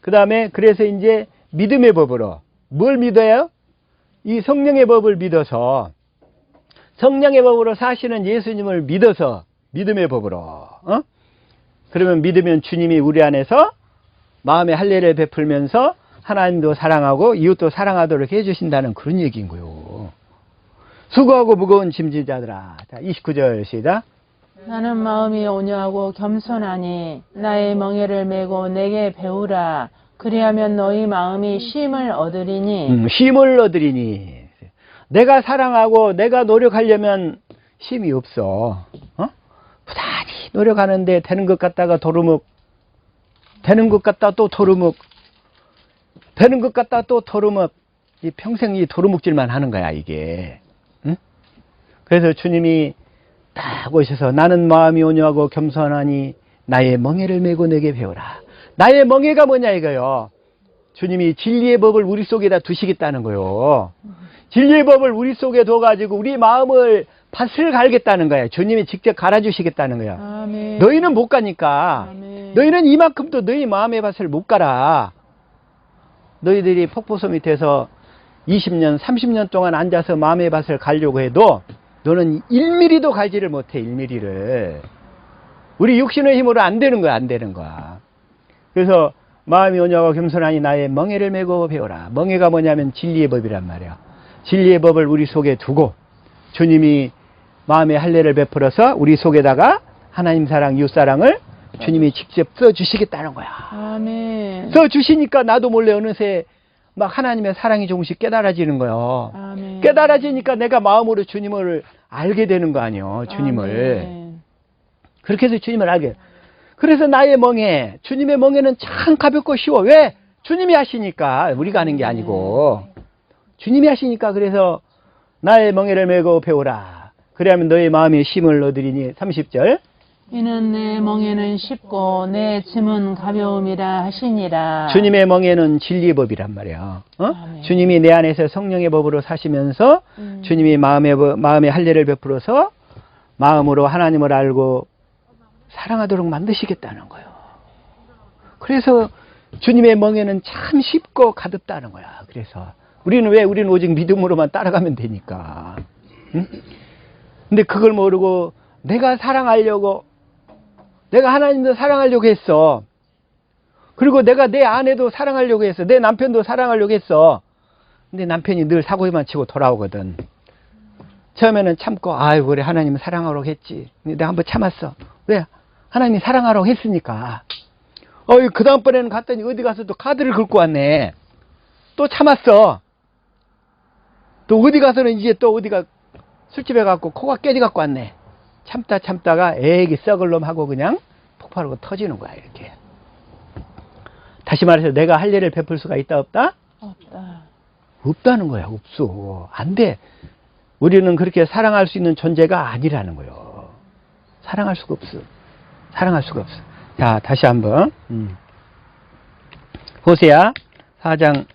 그 다음에 그래서 이제 믿음의 법으로 뭘 믿어요? 이 성령의 법을 믿어서, 성령의 법으로 사시는 예수님을 믿어서 믿음의 법으로. 그러면 믿으면 주님이 우리 안에서 마음의 할례를 베풀면서 하나님도 사랑하고 이웃도 사랑하도록 해주신다는 그런 얘기인 거요. 수고하고 무거운 짐진 자들아. 자, 29절 시작. 나는 마음이 온유하고 겸손하니 나의 멍에를 메고 내게 배우라. 그리하면 너희 마음이 쉼을 얻으리니. 쉼을 얻으리니. 내가 사랑하고 내가 노력하려면 쉼이 없어. 부단히 노력하는데 되는 것 같다가 도루묵, 되는 것 같다 또 도루묵, 되는 것 같다 또 도루묵. 이 평생 이 도루묵질만 하는 거야 이게. 응? 그래서 주님이 딱 오셔서 나는 마음이 온유하고 겸손하니 나의 멍에를 메고 내게 배우라. 나의 멍에가 뭐냐 이거요. 주님이 진리의 법을 우리 속에다 두시겠다는 거요. 진리의 법을 우리 속에 둬가지고 우리 마음을 밭을 갈겠다는 거야. 주님이 직접 갈아주시겠다는 거야. 아멘. 너희는 못 가니까. 아멘. 너희는 이만큼도 너희 마음의 밭을 못 갈아. 너희들이 폭포수 밑에서 20년, 30년 동안 앉아서 마음의 밭을 갈려고 해도 너는 1mm도 갈지를 못해. 1mm를. 우리 육신의 힘으로 안 되는 거야. 안 되는 거야. 그래서 마음이 온유하고 겸손하니 나의 멍에를 메고 배워라. 멍에가 뭐냐면 진리의 법이란 말이야. 진리의 법을 우리 속에 두고 주님이 마음의 할례를 베풀어서 우리 속에다가 하나님 사랑, 이웃 사랑을 주님이 직접 써주시겠다는 거야. 아멘. 써주시니까 나도 몰래 어느새 막 하나님의 사랑이 조금씩 깨달아지는 거예요. 아멘. 깨달아지니까 내가 마음으로 주님을 알게 되는 거 아니에요. 주님을. 아멘. 그렇게 해서 주님을 알게. 그래서 나의 멍에, 주님의 멍에는 참 가볍고 쉬워. 왜? 주님이 하시니까. 우리가 하는 게 아니고. 주님이 하시니까. 그래서 나의 멍에를 메고 배우라. 그래야면 너의 마음이 쉼을 얻으리니. 30절. 이는 내 멍에는 쉽고 내 짐은 가벼움이라 하시니라. 주님의 멍에는 진리의 법이란 말이야. 아멘. 주님이 내 안에서 성령의 법으로 사시면서 주님이 마음의 할례를 베풀어서 마음으로 하나님을 알고 사랑하도록 만드시겠다는 거예요. 그래서 주님의 멍에는 참 쉽고 가볍다는 거야. 그래서 우리는 왜? 우리는 오직 믿음으로만 따라가면 되니까. 응? 근데 그걸 모르고 내가 사랑하려고, 내가 하나님도 사랑하려고 했어. 그리고 내가 내 아내도 사랑하려고 했어. 내 남편도 사랑하려고 했어. 근데 남편이 늘 사고만 치고 돌아오거든. 처음에는 참고, 아유, 그래, 하나님은 사랑하라고 했지. 근데 내가 한번 참았어. 왜? 하나님이 사랑하라고 했으니까. 그 다음번에는 갔더니 어디 가서 또 카드를 긁고 왔네. 또 참았어. 또 어디 가서는 이제 또 어디가 술집에 가고 코가 깨지 갖고 왔네. 참다가 애기 썩을 놈 하고 그냥 폭발하고 터지는 거야, 이렇게. 다시 말해서 내가 할례를 베풀 수가 있다, 없다? 없다. 없다는 거야, 없어. 안 돼. 우리는 그렇게 사랑할 수 있는 존재가 아니라는 거예요. 사랑할 수가 없어. 사랑할 수가 없어. 자, 다시 한번. 호세아 4장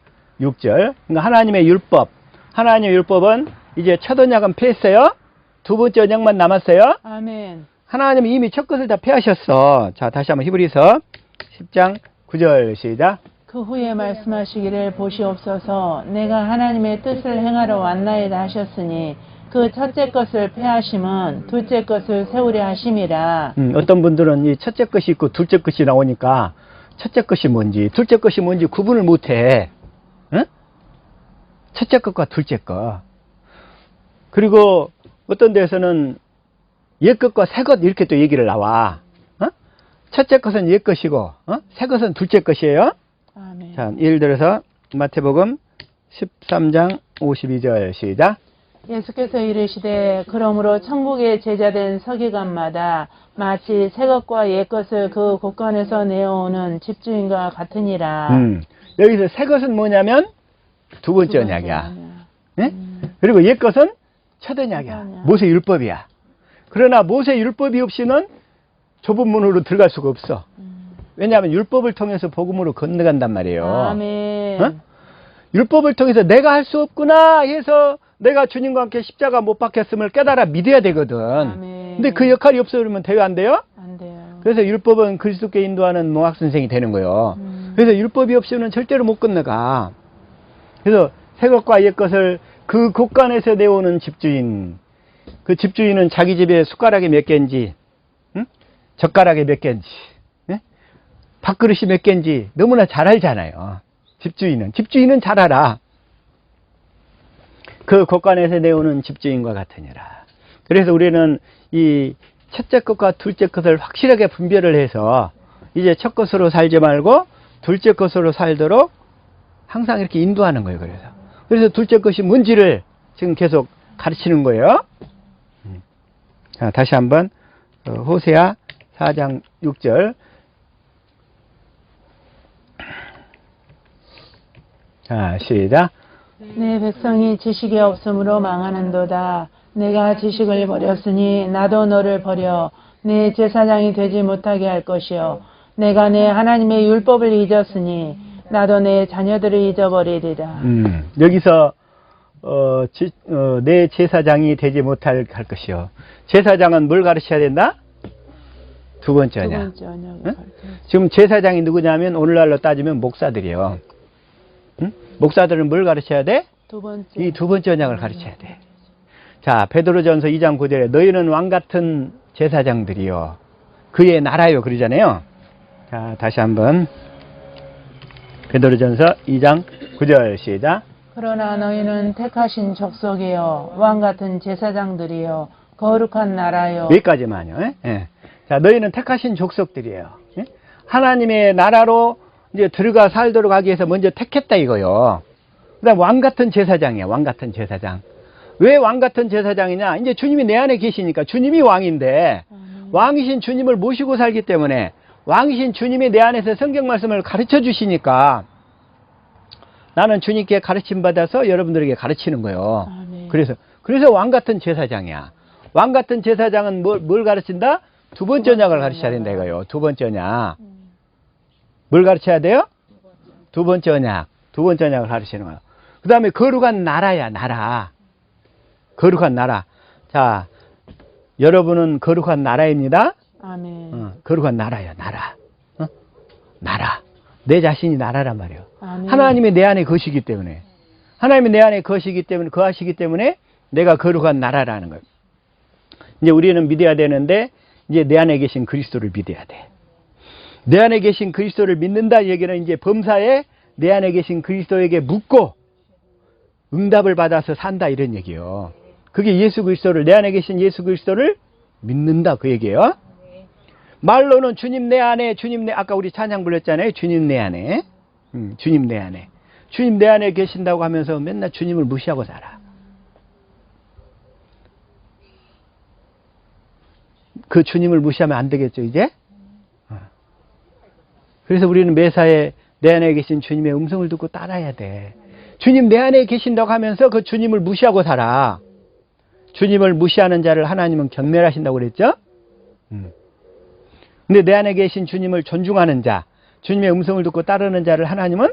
6절. 그러니까 하나님의 율법, 하나님의 율법은 이제 첫 언약은 폐했어요. 두 번째 언약만 남았어요. 아멘. 하나님은 이미 첫 것을 다 폐하셨어. 자, 다시 한번 히브리서 10장 9절 시작. 그 후에 말씀하시기를 보시옵소서 내가 하나님의 뜻을 행하러 왔나이다 하셨으니 그 첫째 것을 폐하심은 둘째 것을 세우려 하심이라. 어떤 분들은 이 첫째 것이 있고 둘째 것이 나오니까 첫째 것이 뭔지 둘째 것이 뭔지 구분을 못해. 응? 첫째 것과 둘째 것. 그리고 어떤 데서는 옛 것과 새 것 이렇게 또 얘기를 나와. 어? 첫째 것은 옛 것이고 새 것은 둘째 것이에요. 아멘. 자, 예를 들어서 마태복음 13장 52절 시작. 예수께서 이르시되 그러므로 천국의 제자된 서기관마다 마치 새 것과 옛 것을 그 곳간에서 내어오는 집주인과 같으니라. 여기서 새 것은 뭐냐면 두 번째 언약이야. 네? 그리고 옛 것은 첫 언약이야. 모세 율법이야. 그러나 모세 율법이 없이는 좁은 문으로 들어갈 수가 없어. 왜냐하면 율법을 통해서 복음으로 건너간단 말이에요. 아멘. 어? 율법을 통해서 내가 할 수 없구나 해서 내가 주님과 함께 십자가 못 박혔음을 깨달아 믿어야 되거든. 아멘. 근데 그 역할이 없으면 돼요, 안 돼요? 안 돼요. 그래서 율법은 그리스도께 인도하는 몽학 선생이 되는 거예요. 그래서 율법이 없이는 절대로 못 건너가. 그래서 새 것과 옛 것을 그 곳간에서 내오는 집주인. 그 집주인은 자기 집에 숟가락이 몇 개인지, 응? 젓가락이 몇 개인지, 응? 밥그릇이 몇 개인지 너무나 잘 알잖아요. 집주인은 잘 알아. 그 곳간에서 내오는 집주인과 같으니라. 그래서 우리는 이 첫째 것과 둘째 것을 확실하게 분별을 해서 이제 첫 것으로 살지 말고 둘째 것으로 살도록 항상 이렇게 인도하는 거예요. 그래서 둘째 것이 뭔지를 지금 계속 가르치는 거예요. 자, 다시 한번 호세아 4장 6절. 자, 시작. 내 백성이 지식이 없으므로 망하는도다. 내가 지식을 버렸으니 나도 너를 버려 내 제사장이 되지 못하게 할 것이요 내가 내 하나님의 율법을 잊었으니 나도 내 자녀들을 잊어버리리라. 여기서 내 제사장이 되지 못할 것이요. 제사장은 뭘 가르쳐야 된다? 두 번째 언약. 두 번째 언약을 응? 가르쳐야지. 지금 제사장이 누구냐면 오늘날로 따지면 목사들이요. 응? 목사들은 뭘 가르쳐야 돼? 두 번째. 이 두 번째 언약을 가르쳐야 돼. 자, 베드로전서 2장 9절에 너희는 왕같은 제사장들이요 그의 나라요 그러잖아요. 자, 다시 한번 베드로전서 2장 9절 시작. 그러나 너희는 택하신 족속이요 왕같은 제사장들이요 거룩한 나라요. 여기까지만요. 예. 자, 너희는 택하신 족속들이에요. 예? 하나님의 나라로 이제 들어가 살도록 하기 위해서 먼저 택했다 이거요. 그다음 왕같은 제사장이야. 왕같은 제사장. 왜 왕같은 제사장이냐? 이제 주님이 내 안에 계시니까 주님이 왕인데 왕이신 주님을 모시고 살기 때문에 왕이신 주님이 내 안에서 성경 말씀을 가르쳐 주시니까 나는 주님께 가르침 받아서 여러분들에게 가르치는 거예요. 아멘. 그래서 왕같은 제사장이야. 왕같은 제사장은 뭘 가르친다? 두 번째 언약을 가르쳐야 된다 이거요. 두 번째 언약. 뭘 가르쳐야 돼요? 두 번째 언약. 두 번째 언약을 가르치는 거예요. 그 다음에 거룩한 나라야, 나라. 거룩한 나라. 자, 여러분은 거룩한 나라입니다. 아멘. 거룩한 나라야, 나라. 나라. 내 자신이 나라란 말이에요. 아멘. 하나님이 내 안에 거시기 때문에. 하나님이 내 안에 거시기 때문에, 거하시기 때문에 내가 거룩한 나라라는 거예요. 이제 우리는 믿어야 되는데, 이제 내 안에 계신 그리스도를 믿어야 돼. 내 안에 계신 그리스도를 믿는다 얘기는 이제 범사에 내 안에 계신 그리스도에게 묻고 응답을 받아서 산다 이런 얘기예요. 그게 예수 그리스도를, 내 안에 계신 예수 그리스도를 믿는다 그 얘기예요. 말로는 주님 내 안에, 주님 내, 아까 우리 찬양 불렀잖아요. 주님 내 안에. 주님 내 안에. 주님 내 안에 계신다고 하면서 맨날 주님을 무시하고 살아. 그 주님을 무시하면 안 되겠죠, 이제? 그래서 우리는 매사에 내 안에 계신 주님의 음성을 듣고 따라야 돼. 주님 내 안에 계신다고 하면서 그 주님을 무시하고 살아. 주님을 무시하는 자를 하나님은 경멸하신다고 그랬죠? 근데 내 안에 계신 주님을 존중하는 자, 주님의 음성을 듣고 따르는 자를 하나님은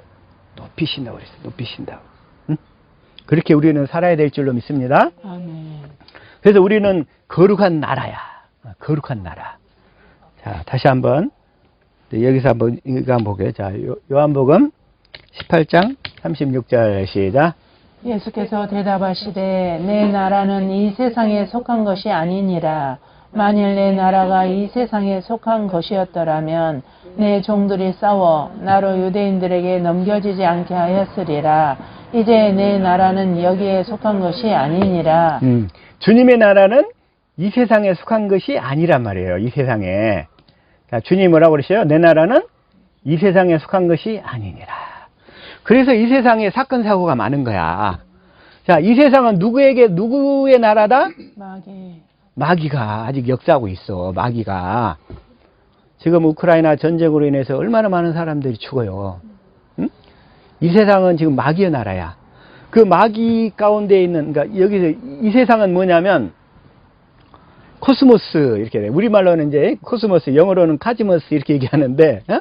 높이신다고 그랬어요. 높이신다고. 그렇게 우리는 살아야 될 줄로 믿습니다. 아멘. 그래서 우리는 거룩한 나라야. 거룩한 나라. 자, 다시 한번 여기서 한번 이거 한번 보게요. 자, 요한복음 18장 36절 시작. 예수께서 대답하시되 내 나라는 이 세상에 속한 것이 아니니라. 만일 내 나라가 이 세상에 속한 것이었더라면 내 종들이 싸워 나로 유대인들에게 넘겨지지 않게 하였으리라. 이제 내 나라는 여기에 속한 것이 아니니라. 주님의 나라는 이 세상에 속한 것이 아니란 말이에요. 이 세상에. 자, 주님이 뭐라고 그러셔요? 내 나라는 이 세상에 속한 것이 아니니라. 그래서 이 세상에 사건 사고가 많은 거야. 자, 이 세상은 누구의 나라다? 마귀. 마귀가 아직 역사하고 있어. 마귀가. 지금 우크라이나 전쟁으로 인해서 얼마나 많은 사람들이 죽어요. 응? 이 세상은 지금 마귀의 나라야. 그 마귀 가운데 있는, 그러니까 여기서 이 세상은 뭐냐면 코스모스 이렇게 돼. 우리말로는 이제 코스모스, 영어로는 카지머스 이렇게 얘기하는데, 어?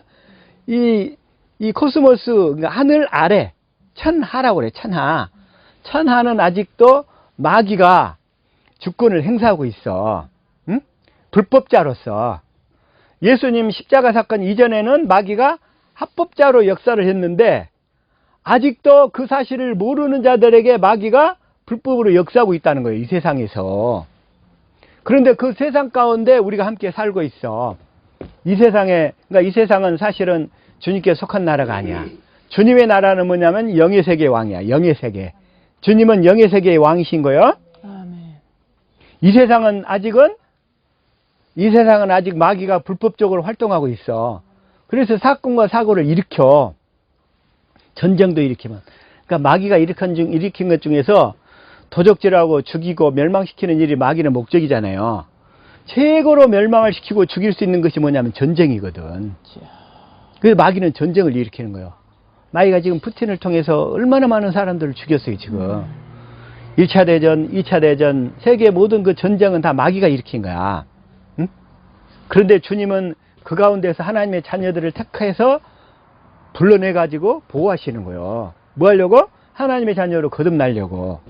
이 코스모스, 그러니까 하늘 아래 천하라고 그래. 천하. 천하는 아직도 마귀가 주권을 행사하고 있어. 응? 불법자로서. 예수님 십자가 사건 이전에는 마귀가 합법자로 역사를 했는데 아직도 그 사실을 모르는 자들에게 마귀가 불법으로 역사하고 있다는 거예요. 이 세상에서. 그런데 그 세상 가운데 우리가 함께 살고 있어. 이 세상에, 그러니까 이 세상은 사실은 주님께 속한 나라가 아니야. 주님의 나라는 뭐냐면 영의 세계의 왕이야. 영의 세계. 주님은 영의 세계의 왕이신 거예요. 아멘. 이 세상은 아직 마귀가 불법적으로 활동하고 있어. 그래서 사건과 사고를 일으켜. 전쟁도 일으키면. 그러니까 마귀가 일으킨 것 중에서 도적질하고 죽이고 멸망시키는 일이 마귀의 목적이잖아요. 최고로 멸망을 시키고 죽일 수 있는 것이 뭐냐면 전쟁이거든. 그래서 마귀는 전쟁을 일으키는 거예요. 마귀가 지금 푸틴을 통해서 얼마나 많은 사람들을 죽였어요, 지금. 1차 대전, 2차 대전, 세계 모든 그 전쟁은 다 마귀가 일으킨 거야. 응? 그런데 주님은 그 가운데서 하나님의 자녀들을 택해서 불러내가지고 보호하시는 거예요. 뭐 하려고? 하나님의 자녀로 거듭나려고.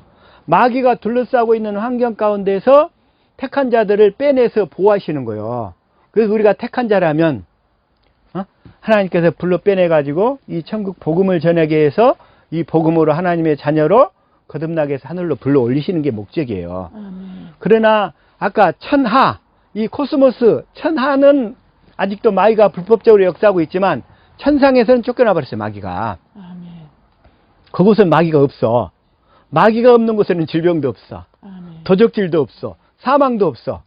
마귀가 둘러싸고 있는 환경 가운데서 택한 자들을 빼내서 보호하시는 거예요. 그래서 우리가 택한 자라면 하나님께서 불러 빼내가지고 이 천국 복음을 전하게 해서 이 복음으로 하나님의 자녀로 거듭나게 해서 하늘로 불러 올리시는 게 목적이에요. 아멘. 그러나 아까 천하, 이 코스모스, 천하는 아직도 마귀가 불법적으로 역사하고 있지만 천상에서는 쫓겨나 버렸어요, 마귀가. 아멘. 그곳은 마귀가 없어. 마귀가 없는 곳에는 질병도 없어. 아멘. 도적질도 없어. 사망도 없어.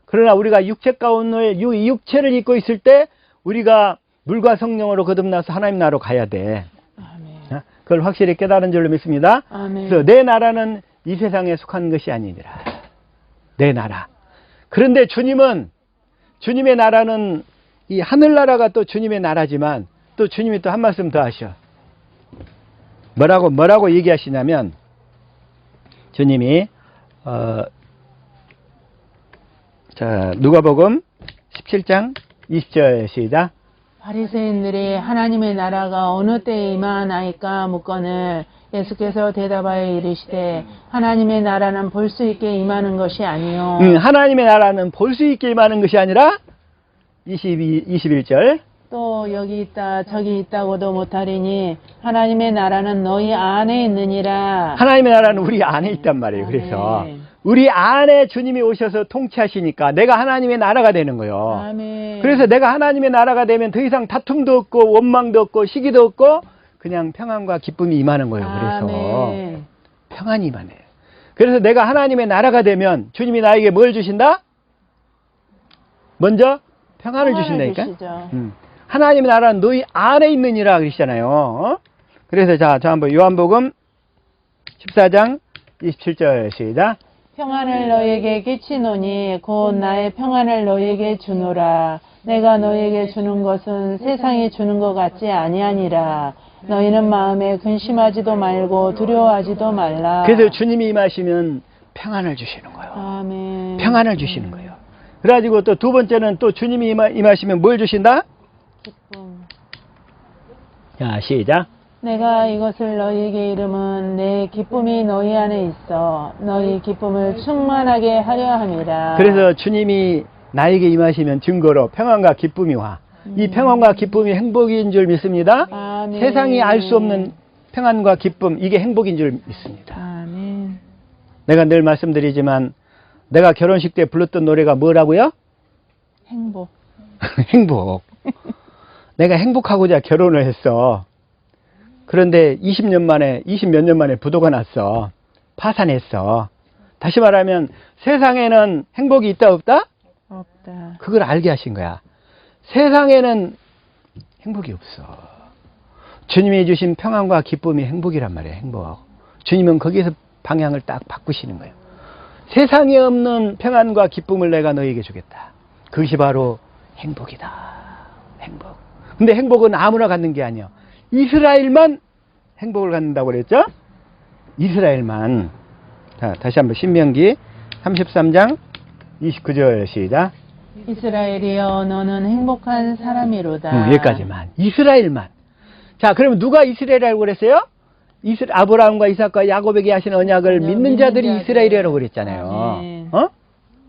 그러나 우리가 육체 가운데 육체를 입고 있을 때 우리가 물과 성령으로 거듭나서 하나님 나라로 가야 돼. 아멘. 그걸 확실히 깨달은 줄로 믿습니다. 아멘. 그래서 내 나라는 이 세상에 속한 것이 아니니라. 내 나라. 그런데 주님의 나라는 이 하늘나라가 또 주님의 나라지만 또 주님이 또 한 말씀 더 하셔. 뭐라고 얘기하시냐면 주님이 자, 누가복음 17장 20절 시작. 바리새인들이 하나님의 나라가 어느 때에 임하나이까 묻거늘 예수께서 대답하여 이르시되 하나님의 나라는 볼 수 있게 임하는 것이 아니요. 하나님의 나라는 볼 수 있게 임하는 것이 아니라 21절. 또 여기 있다 저기 있다고도 못하리니 하나님의 나라는 너희 안에 있느니라. 하나님의 나라는 우리 안에 있단 말이에요. 그래서 우리 안에 주님이 오셔서 통치하시니까 내가 하나님의 나라가 되는 거예요. 아멘. 그래서 내가 하나님의 나라가 되면 더 이상 다툼도 없고 원망도 없고 시기도 없고 그냥 평안과 기쁨이 임하는 거예요. 그래서 아멘. 평안이 임하네요. 그래서 내가 하나님의 나라가 되면 주님이 나에게 뭘 주신다? 먼저 평안을 주신다니까. 하나님의 나라는 너희 안에 있느니라 그러시잖아요. 그래서 자 한번 요한복음 14장 27절 시작. 평안을 너희에게 끼치노니 곧 나의 평안을 너희에게 주노라. 내가 너희에게 주는 것은 세상이 주는 것 같지 아니하니라. 너희는 마음에 근심하지도 말고 두려워하지도 말라. 그래서 주님이 임하시면 평안을 주시는 거예요. 아멘. 평안을 주시는 거예요. 그래가지고 또 두 번째는 또 주님이 임하시면 뭘 주신다? 기쁨. 자, 시작. 내가 이것을 너희에게 이름은 내 기쁨이 너희 안에 있어 너희 기쁨을 충만하게 하려 함이라. 그래서 주님이 나에게 임하시면 증거로 평안과 기쁨이 와. 이 평안과 기쁨이 행복인 줄 믿습니다. 아멘. 세상이 알 수 없는 평안과 기쁨, 이게 행복인 줄 믿습니다. 아멘. 내가 늘 말씀드리지만 내가 결혼식 때 불렀던 노래가 뭐라고요? 행복. 행복. 내가 행복하고자 결혼을 했어. 그런데 20몇 년 만에 부도가 났어. 파산했어. 다시 말하면 세상에는 행복이 있다 없다? 없다. 그걸 알게 하신 거야. 세상에는 행복이 없어. 주님이 주신 평안과 기쁨이 행복이란 말이에요. 행복하고. 주님은 거기에서 방향을 딱 바꾸시는 거예요. 세상에 없는 평안과 기쁨을 내가 너에게 주겠다. 그것이 바로 행복이다. 행복. 근데 행복은 아무나 갖는 게 아니야. 이스라엘만 행복을 갖는다고 그랬죠? 이스라엘만. 자, 다시 한번 신명기 33장 29절 시작. 이스라엘이여 너는 행복한 사람이로다. 여기까지만. 이스라엘만. 자, 그러면 누가 이스라엘이라고 그랬어요? 아브라함과 이삭과 야곱에게 하신 언약을 믿는 자들이 이스라엘이라고 그랬잖아요. 어?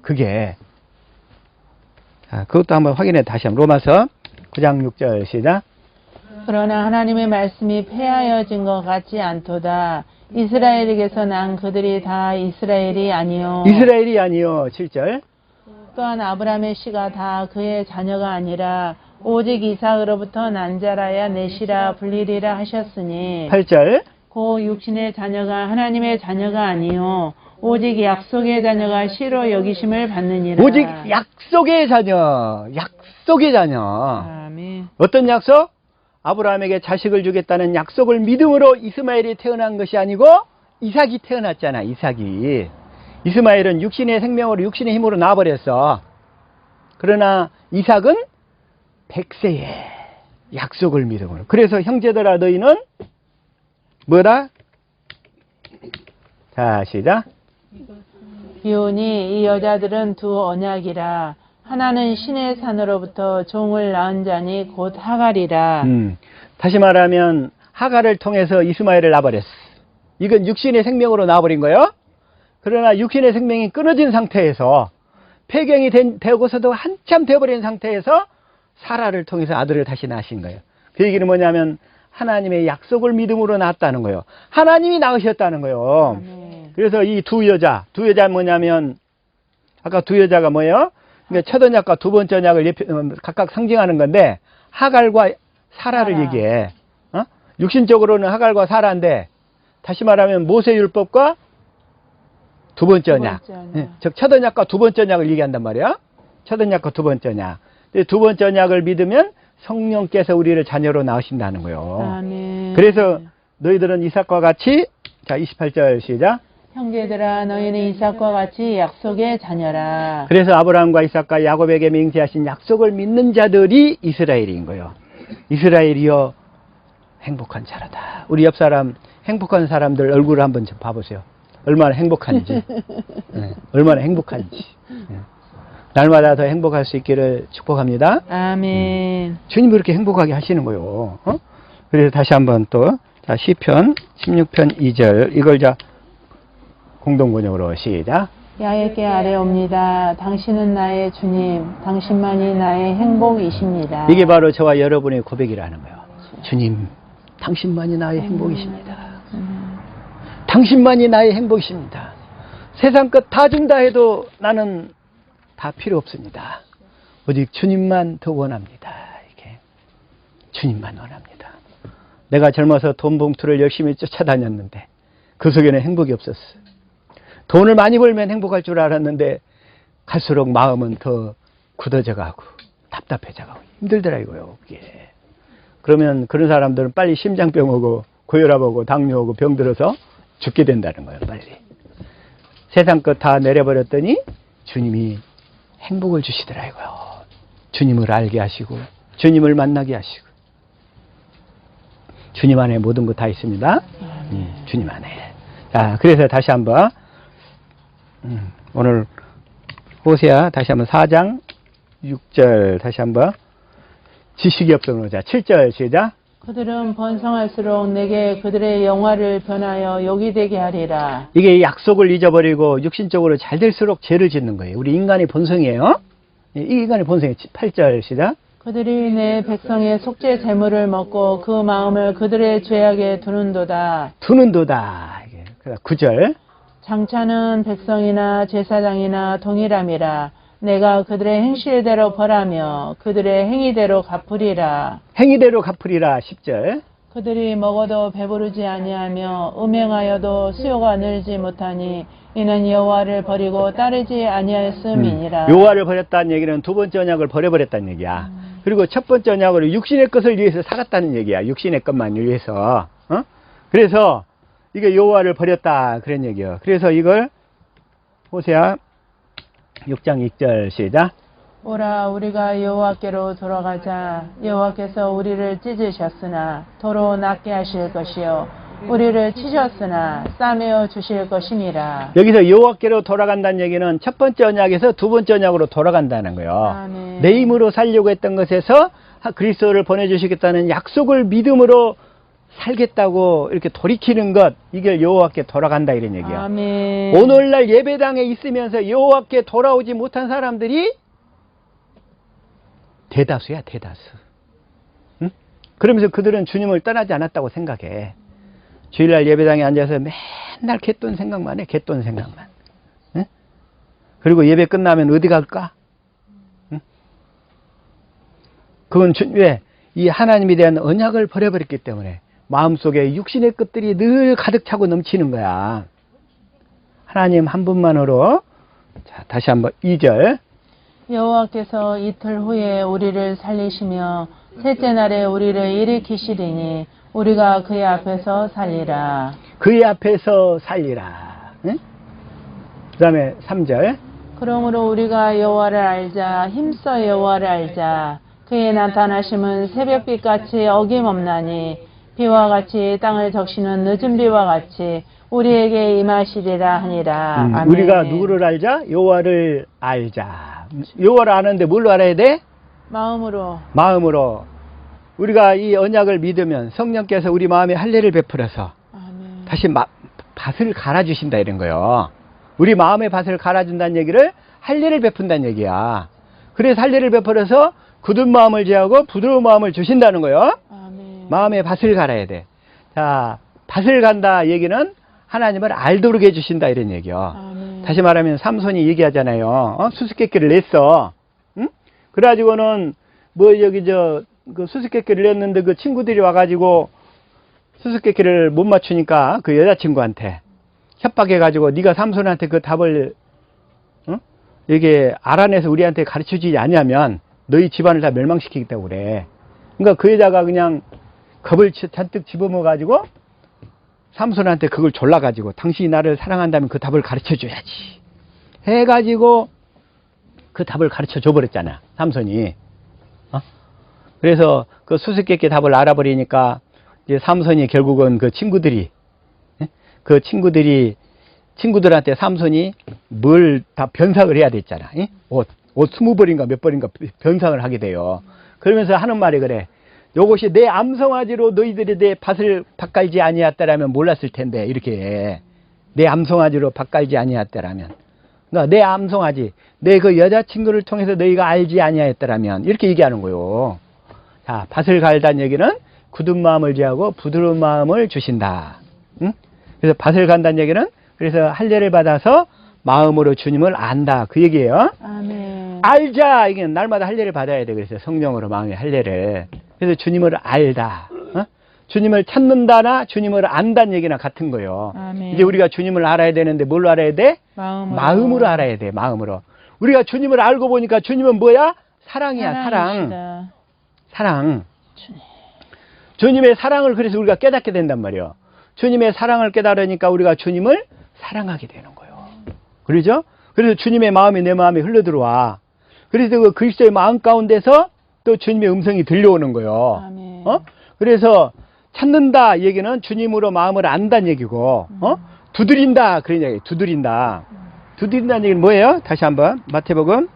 그게. 자, 그것도 한번 확인해 다시 한번. 로마서 9장 6절 시작. 그러나 하나님의 말씀이 폐하여진 것 같지 않도다. 이스라엘에게서 난 그들이 다 이스라엘이 아니요. 이스라엘이 아니요. 7절. 또한 아브라함의 씨가 다 그의 자녀가 아니라 오직 이삭으로부터 난 자라야 넷이라 불리리라 하셨으니 8절. 그 육신의 자녀가 하나님의 자녀가 아니요 오직 약속의 자녀가 씨로 여기심을 받느니라. 오직 약속의 자녀. 약속의 자녀. 아멘. 어떤 약속? 아브라함에게 자식을 주겠다는 약속을 믿음으로 이스마엘이 태어난 것이 아니고 이삭이 태어났잖아. 이삭이. 이스마엘은 육신의 생명으로 육신의 힘으로 나와버렸어. 그러나 이삭은 100세에 약속을 믿음으로. 그래서 형제들아 너희는 뭐라? 자, 시작. 비오니 이 여자들은 두 언약이라. 하나는 신의 산으로부터 종을 낳은 자니 곧 하갈이라. 다시 말하면 하갈을 통해서 이스마엘을 낳아버렸어. 이건 육신의 생명으로 낳아버린 거예요. 그러나 육신의 생명이 끊어진 상태에서 폐경이 되고서도 한참 돼버린 상태에서 사라를 통해서 아들을 다시 낳으신 거예요. 그 얘기는 뭐냐면 하나님의 약속을 믿음으로 낳았다는 거예요. 하나님이 낳으셨다는 거예요. 그래서 이 두 여자 뭐냐면 아까 두 여자가 뭐예요? 그러니까 첫 언약과 두 번째 언약을 각각 상징하는 건데 하갈과 사라를 얘기해. 어? 육신적으로는 하갈과 사라인데 다시 말하면 모세율법과 두 번째 언약. 즉 첫 언약과 두 번째 언약을 얘기한단 말이야. 첫 언약과 두 번째 언약. 두 번째 언약을 믿으면 성령께서 우리를 자녀로 낳으신다는 거예요. 아멘. 그래서 너희들은 이삭과 같이 자 28절 시작. 형제들아 너희는 이삭과 같이 약속의 자녀라. 그래서 아브라함과 이삭과 야곱에게 맹세하신 약속을 믿는 자들이 이스라엘인 거예요. 이스라엘이여 행복한 자라다. 우리 옆 사람 행복한 사람들 얼굴을 한번 좀 봐보세요. 얼마나 행복한지. 네, 얼마나 행복한지. 네. 날마다 더 행복할 수 있기를 축복합니다. 아멘. 주님이 그렇게 행복하게 하시는 거예요. 어? 그래서 다시 한번 또 자, 시편 16편 2절 이걸 자 공동번역으로 시작. 야훼께 아뢰옵니다. 당신은 나의 주님, 당신만이 나의 행복이십니다. 이게 바로 저와 여러분의 고백이라는 거예요. 주님, 당신만이 나의 행복이십니다. 당신만이 나의 행복이십니다. 세상 것 다 준다 해도 나는 다 필요 없습니다. 오직 주님만 더 원합니다. 이렇게 주님만 원합니다. 내가 젊어서 돈 봉투를 열심히 쫓아다녔는데 그 속에는 행복이 없었어요. 돈을 많이 벌면 행복할 줄 알았는데 갈수록 마음은 더 굳어져 가고 답답해져 가고 힘들더라고요. 그게. 그러면 그런 사람들은 빨리 심장병 오고 고혈압 오고 당뇨 오고 병들어서 죽게 된다는 거예요. 빨리. 세상 것 다 내려버렸더니 주님이 행복을 주시더라고요. 주님을 알게 하시고 주님을 만나게 하시고 주님 안에 모든 것 다 있습니다. 주님 안에. 자, 그래서 다시 한번 오늘 호세아 다시 한번 4장 6절 다시 한번 지식이 없던 여자 7절 시작. 그들은 번성할수록 내게 그들의 영화를 변하여 욕이 되게 하리라. 이게 약속을 잊어버리고 육신적으로 잘 될수록 죄를 짓는 거예요. 우리 인간의 본성이에요. 이 인간의 본성이 8절 시작. 그들이 내 백성의 속죄 제물을 먹고 그 마음을 그들의 죄악에 두는도다. 두는도다. 9절. 장차는 백성이나 제사장이나 동일함이라. 내가 그들의 행실대로 벌하며 그들의 행위대로 갚으리라. 행위대로 갚으리라. 10절. 그들이 먹어도 배부르지 아니하며 음행하여도 수요가 늘지 못하니 이는 여호와를 버리고 따르지 아니하였음이니라. 여호와를 버렸다는 얘기는 두 번째 언약을 버려버렸다는 얘기야. 그리고 첫 번째 언약으로 육신의 것을 위해서 살았다는 얘기야. 육신의 것만 위해서. 그래서 이게 여호와를 버렸다 그런 얘기야. 그래서 이걸 호세아 6장 6절 시작. 오라 우리가 여호와께로 돌아가자. 여호와께서 우리를 찢으셨으나 도로 낫게 하실 것이요 우리를 치셨으나 싸매어 주실 것이니라. 여기서 여호와께로 돌아간다는 얘기는 첫 번째 언약에서 두 번째 언약으로 돌아간다는 거예요. 아멘. 내 힘으로 살려고 했던 것에서 그리스도를 보내주시겠다는 약속을 믿음으로 살겠다고 이렇게 돌이키는 것, 이게 여호와께 돌아간다 이런 얘기야. 아멘. 오늘날 예배당에 있으면서 여호와께 돌아오지 못한 사람들이 대다수야, 대다수. 응? 그러면서 그들은 주님을 떠나지 않았다고 생각해. 주일날 예배당에 앉아서 맨날 갯돈 생각만 해, 갯돈 생각만. 응? 그리고 예배 끝나면 어디 갈까? 응? 그건 왜? 이 하나님에 대한 언약을 버려버렸기 때문에 마음속에 육신의 것들이 늘 가득 차고 넘치는 거야. 하나님 한 분만으로. 자, 다시 한번 2절. 여호와께서 이틀 후에 우리를 살리시며 셋째 날에 우리를 일으키시리니 우리가 그의 앞에서 살리라. 그의 앞에서 살리라. 응? 그 다음에 3절. 그러므로 우리가 여호와를 알자. 힘써 여호와를 알자. 그의 나타나심은 새벽빛같이 어김없나니 비와 같이 땅을 적시는 늦은 비와 같이 우리에게 임하시리라 하니라. 아멘. 우리가 누구를 알자? 여호와를 알자. 여호와를 아는데 뭘로 알아야 돼? 마음으로. 마음으로. 우리가 이 언약을 믿으면 성령께서 우리 마음에 할례를 베풀어서 아멘. 다시 밭을 갈아주신다 이런 거예요. 우리 마음의 밭을 갈아준다는 얘기를 할례를 베푼다는 얘기야. 그래서 할례를 베풀어서 굳은 마음을 제하고 부드러운 마음을 주신다는 거예요. 아멘. 마음의 밭을 갈아야 돼. 자, 밭을 간다 얘기는 하나님을 알도록 해주신다 이런 얘기요. 아멘. 다시 말하면 삼손이 얘기하잖아요. 수수께끼를 냈어. 응? 그래가지고는 뭐 여기 그 수수께끼를 냈는데 그 친구들이 와가지고 수수께끼를 못 맞추니까 그 여자친구한테 협박해가지고 네가 삼손한테 그 답을 이게 알아내서 우리한테 가르쳐주지 않냐면 너희 집안을 다 멸망시키겠다고 그래. 그러니까 그 여자가 그냥 겁을 잔뜩 집어먹어가지고 삼손한테 그걸 졸라가지고 당신이 나를 사랑한다면 그 답을 가르쳐줘야지 해가지고 그 답을 가르쳐줘 버렸잖아 삼손이. 그래서 그 수수께끼 답을 알아버리니까 이제 삼손이 결국은 그 친구들한테 삼손이 뭘 다 변상을 해야 됐잖아. 옷 20벌인가 몇 벌인가 변상을 하게 돼요. 그러면서 하는 말이 그래. 요것이 내 암송아지로 너희들이 내 밭을 밭갈지 아니하였다라면 몰랐을 텐데 이렇게 내 암송아지로 밭갈지 아니하였다라면 그러니까 내 암송아지 내 그 여자친구를 통해서 너희가 알지 아니하였다라면 이렇게 얘기하는 거요. 자, 밭을 갈다는 얘기는 굳은 마음을 제하고 부드러운 마음을 주신다. 응? 그래서 밭을 간다는 얘기는 그래서 할례를 받아서 마음으로 주님을 안다 그 얘기예요. 아멘. 알자 이게 날마다 할례를 받아야 돼. 그래서 성령으로 마음의 할례를. 그래서 주님을 알다. 주님을 찾는다나 주님을 안다는 얘기나 같은 거예요. 아멘. 이제 우리가 주님을 알아야 되는데 뭘로 알아야 돼? 마음으로 알아야 돼. 마음으로. 우리가 주님을 알고 보니까 주님은 뭐야? 사랑이야. 사랑. 사랑. 주님의 사랑을 그래서 우리가 깨닫게 된단 말이에요. 주님의 사랑을 깨달으니까 우리가 주님을 사랑하게 되는 거예요. 그러죠? 그래서 주님의 마음이 내 마음에 흘러들어와. 그래서 그 그리스도의 마음 가운데서 또 주님의 음성이 들려오는 거예요. 아멘. 그래서 찾는다 얘기는 주님으로 마음을 안다는 얘기고, 두드린다 그런 얘기. 두드린다. 두드린다는 얘기는 뭐예요? 다시 한번 마태복음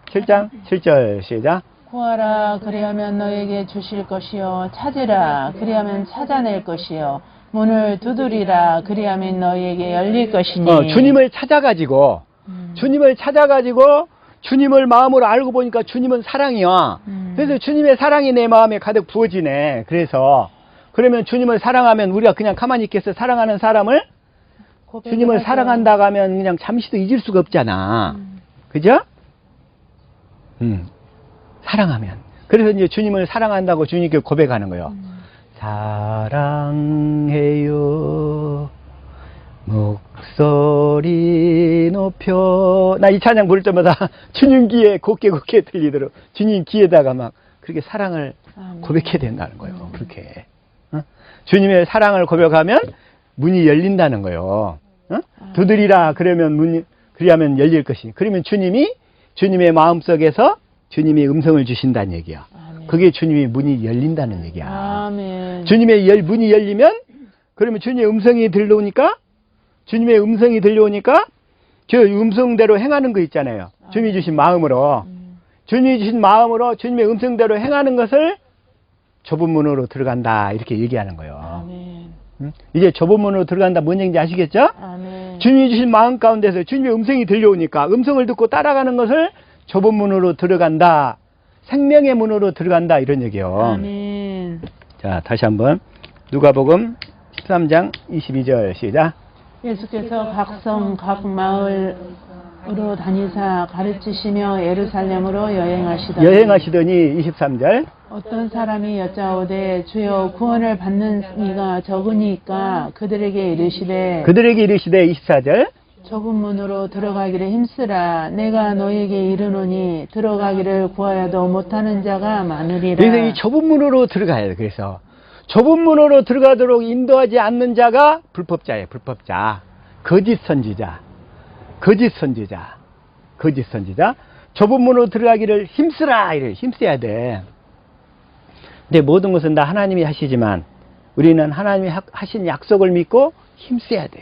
7장 7절 시작. 구하라 그리하면 너에게 주실 것이요 찾으라 그리하면 찾아낼 것이요 문을 두드리라 그리하면 너에게 열릴 것이니. 주님을 찾아가지고 주님을 찾아가지고 주님을 마음으로 알고 보니까 주님은 사랑이야. 그래서 주님의 사랑이 내 마음에 가득 부어지네. 그래서 그러면 주님을 사랑하면 우리가 그냥 가만히 있겠어? 사랑하는 사람을 주님을 고백을 사랑한다고 하면 그냥 잠시도 잊을 수가 없잖아. 그죠? 사랑하면. 그래서 이제 주님을 사랑한다고 주님께 고백하는 거예요. 사랑해요. 목소리 높여. 나 이 찬양 부를 때마다 주님 귀에 곱게 들리도록 주님 귀에다가 막 그렇게 사랑을 고백해야 된다는 거예요. 그렇게. 주님의 사랑을 고백하면 문이 열린다는 거예요. 두드리라 그러면 그리하면 열릴 것이. 그러면 주님의 마음속에서 주님이 음성을 주신다는 얘기야. 그게 주님의 문이 열린다는 얘기야. 아멘. 주님의 문이 열리면 그러면 주님의 음성이 들려오니까 그 음성대로 행하는 거 있잖아요. 주님이 주신 마음으로 주님의 음성대로 행하는 것을 좁은 문으로 들어간다 이렇게 얘기하는 거예요. 아멘. 이제 좁은 문으로 들어간다 뭔 얘기인지 아시겠죠? 아멘. 주님이 주신 마음 가운데서 주님의 음성이 들려오니까 음성을 듣고 따라가는 것을 좁은 문으로 들어간다. 생명의 문으로 들어간다 이런 얘기예요. 아멘. 자, 다시 한번 누가복음 13장 22절 시작. 예수께서 각 성, 각 마을으로 다니사 가르치시며 예루살렘으로 여행하시더니 23절. 어떤 사람이 여짜오되 주여 구원을 받는 이가 적으니까 그들에게 이르시되 24절. 좁은 문으로 들어가기를 힘쓰라. 내가 너에게 이르노니 들어가기를 구하여도 못하는 자가 많으리라. 그래서 이 좁은 문으로 들어가야 돼. 그래서 좁은 문으로 들어가도록 인도하지 않는 자가 불법자예요. 불법자. 거짓 선지자. 좁은 문으로 들어가기를 힘쓰라. 이래 힘써야 돼. 근데 모든 것은 다 하나님이 하시지만 우리는 하나님이 하신 약속을 믿고 힘써야 돼.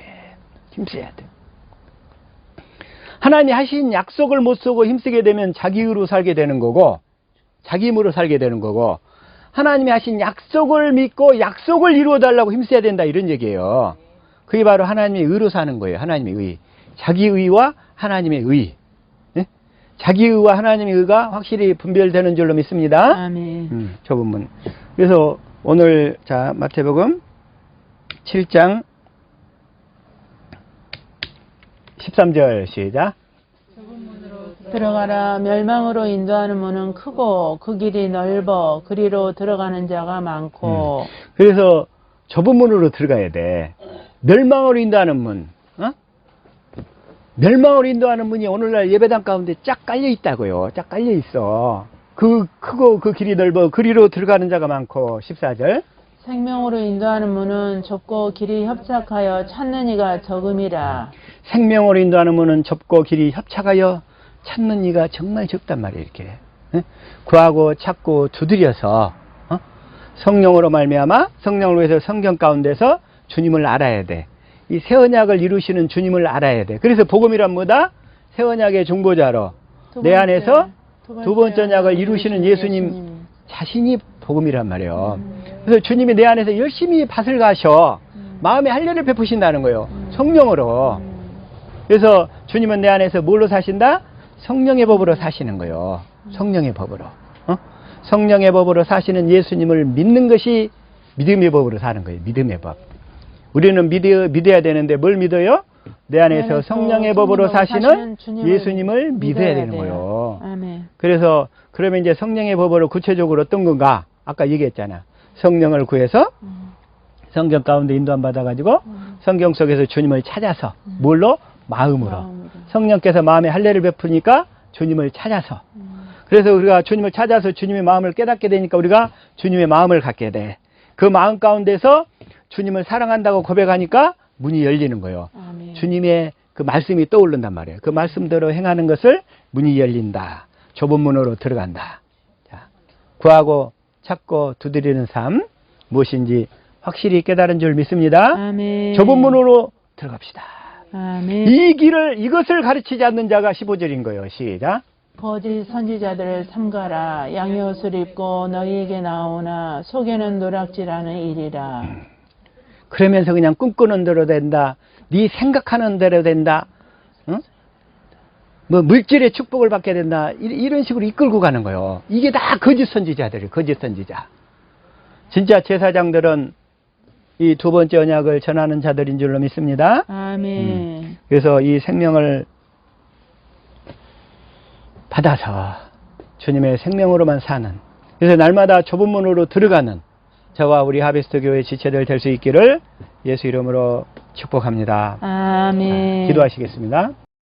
하나님이 하신 약속을 못 쓰고 힘쓰게 되면 자기 의로 살게 되는 거고 자기 힘으로 살게 되는 거고 하나님이 하신 약속을 믿고 약속을 이루어 달라고 힘써야 된다 이런 얘기예요. 그게 바로 하나님의 의로 사는 거예요. 하나님의 의. 자기 의와 하나님의 의. 네? 자기 의와 하나님의 의가 확실히 분별되는 줄로 믿습니다. 아멘. 좁은 문. 그래서 오늘 자 마태복음 7장 13절 시작. 들어가라. 멸망으로 인도하는 문은 크고 그 길이 넓어 그리로 들어가는 자가 많고. 그래서 좁은 문으로 들어가야 돼. 멸망으로 인도하는 문. 멸망으로 인도하는 문이 오늘날 예배당 가운데 쫙 깔려 있다고요. 쫙 깔려 있어. 그 크고 그 길이 넓어 그리로 들어가는 자가 많고. 14절. 생명으로 인도하는 문은 좁고 길이 협착하여 찾는 이가 적음이라. 생명으로 인도하는 문은 좁고 길이 협착하여 찾는 이가 정말 적단 말이에요. 이렇게 구하고 찾고 두드려서 성령으로 말미암아 성령을 위해서 성경 가운데서 주님을 알아야 돼. 이 새 언약을 이루시는 주님을 알아야 돼. 그래서 복음이란 뭐다? 새 언약의 중보자로 내 안에서 두 번째 언약을 이루시는 예수님 자신이 복음이란 말이에요. 그래서 주님이 내 안에서 열심히 밭을 가셔 마음의 할례를 베푸신다는 거예요. 성령으로. 그래서 주님은 내 안에서 뭘로 사신다? 성령의 법으로 사시는 거예요. 성령의 법으로. 성령의 법으로 사시는 예수님을 믿는 것이 믿음의 법으로 사는 거예요. 믿음의 법. 우리는 믿어야 되는데 뭘 믿어요? 내 안에서 성령의 법으로 사시는 예수님을 믿어야 되는 거예요. 아멘. 그래서 그러면 이제 성령의 법으로 구체적으로 어떤 건가? 아까 얘기했잖아. 성령을 구해서 성경 가운데 인도함 받아가지고 성경 속에서 주님을 찾아서 뭘로? 마음으로. 성령께서 마음에 할례를 베푸니까 주님을 찾아서. 그래서 우리가 주님을 찾아서 주님의 마음을 깨닫게 되니까 우리가 주님의 마음을 갖게 돼. 그 마음 가운데서 주님을 사랑한다고 고백하니까 문이 열리는 거예요. 아멘. 주님의 그 말씀이 떠오른단 말이에요. 그 말씀대로 행하는 것을 문이 열린다. 좁은 문으로 들어간다. 자, 구하고 찾고 두드리는 삶 무엇인지 확실히 깨달은 줄 믿습니다. 아멘. 좁은 문으로 들어갑시다. 아멘. 이것을 가르치지 않는 자가 15절인 거예요. 시작. 거짓 선지자들을 삼가라. 양의 옷을 입고 너희에게 나오나 속에는 노략질하는 일이라. 그러면서 그냥 꿈꾸는 대로 된다. 네 생각하는 대로 된다. 응? 뭐 물질의 축복을 받게 된다. 이런 식으로 이끌고 가는 거예요. 이게 다 거짓 선지자들이에요. 거짓 선지자. 진짜 제사장들은 이 두 번째 언약을 전하는 자들인 줄로 믿습니다. 아멘. 그래서 이 생명을 받아서 주님의 생명으로만 사는, 그래서 날마다 좁은 문으로 들어가는 저와 우리 하베스트 교회 지체들 될 수 있기를 예수 이름으로 축복합니다. 아멘. 기도하시겠습니다.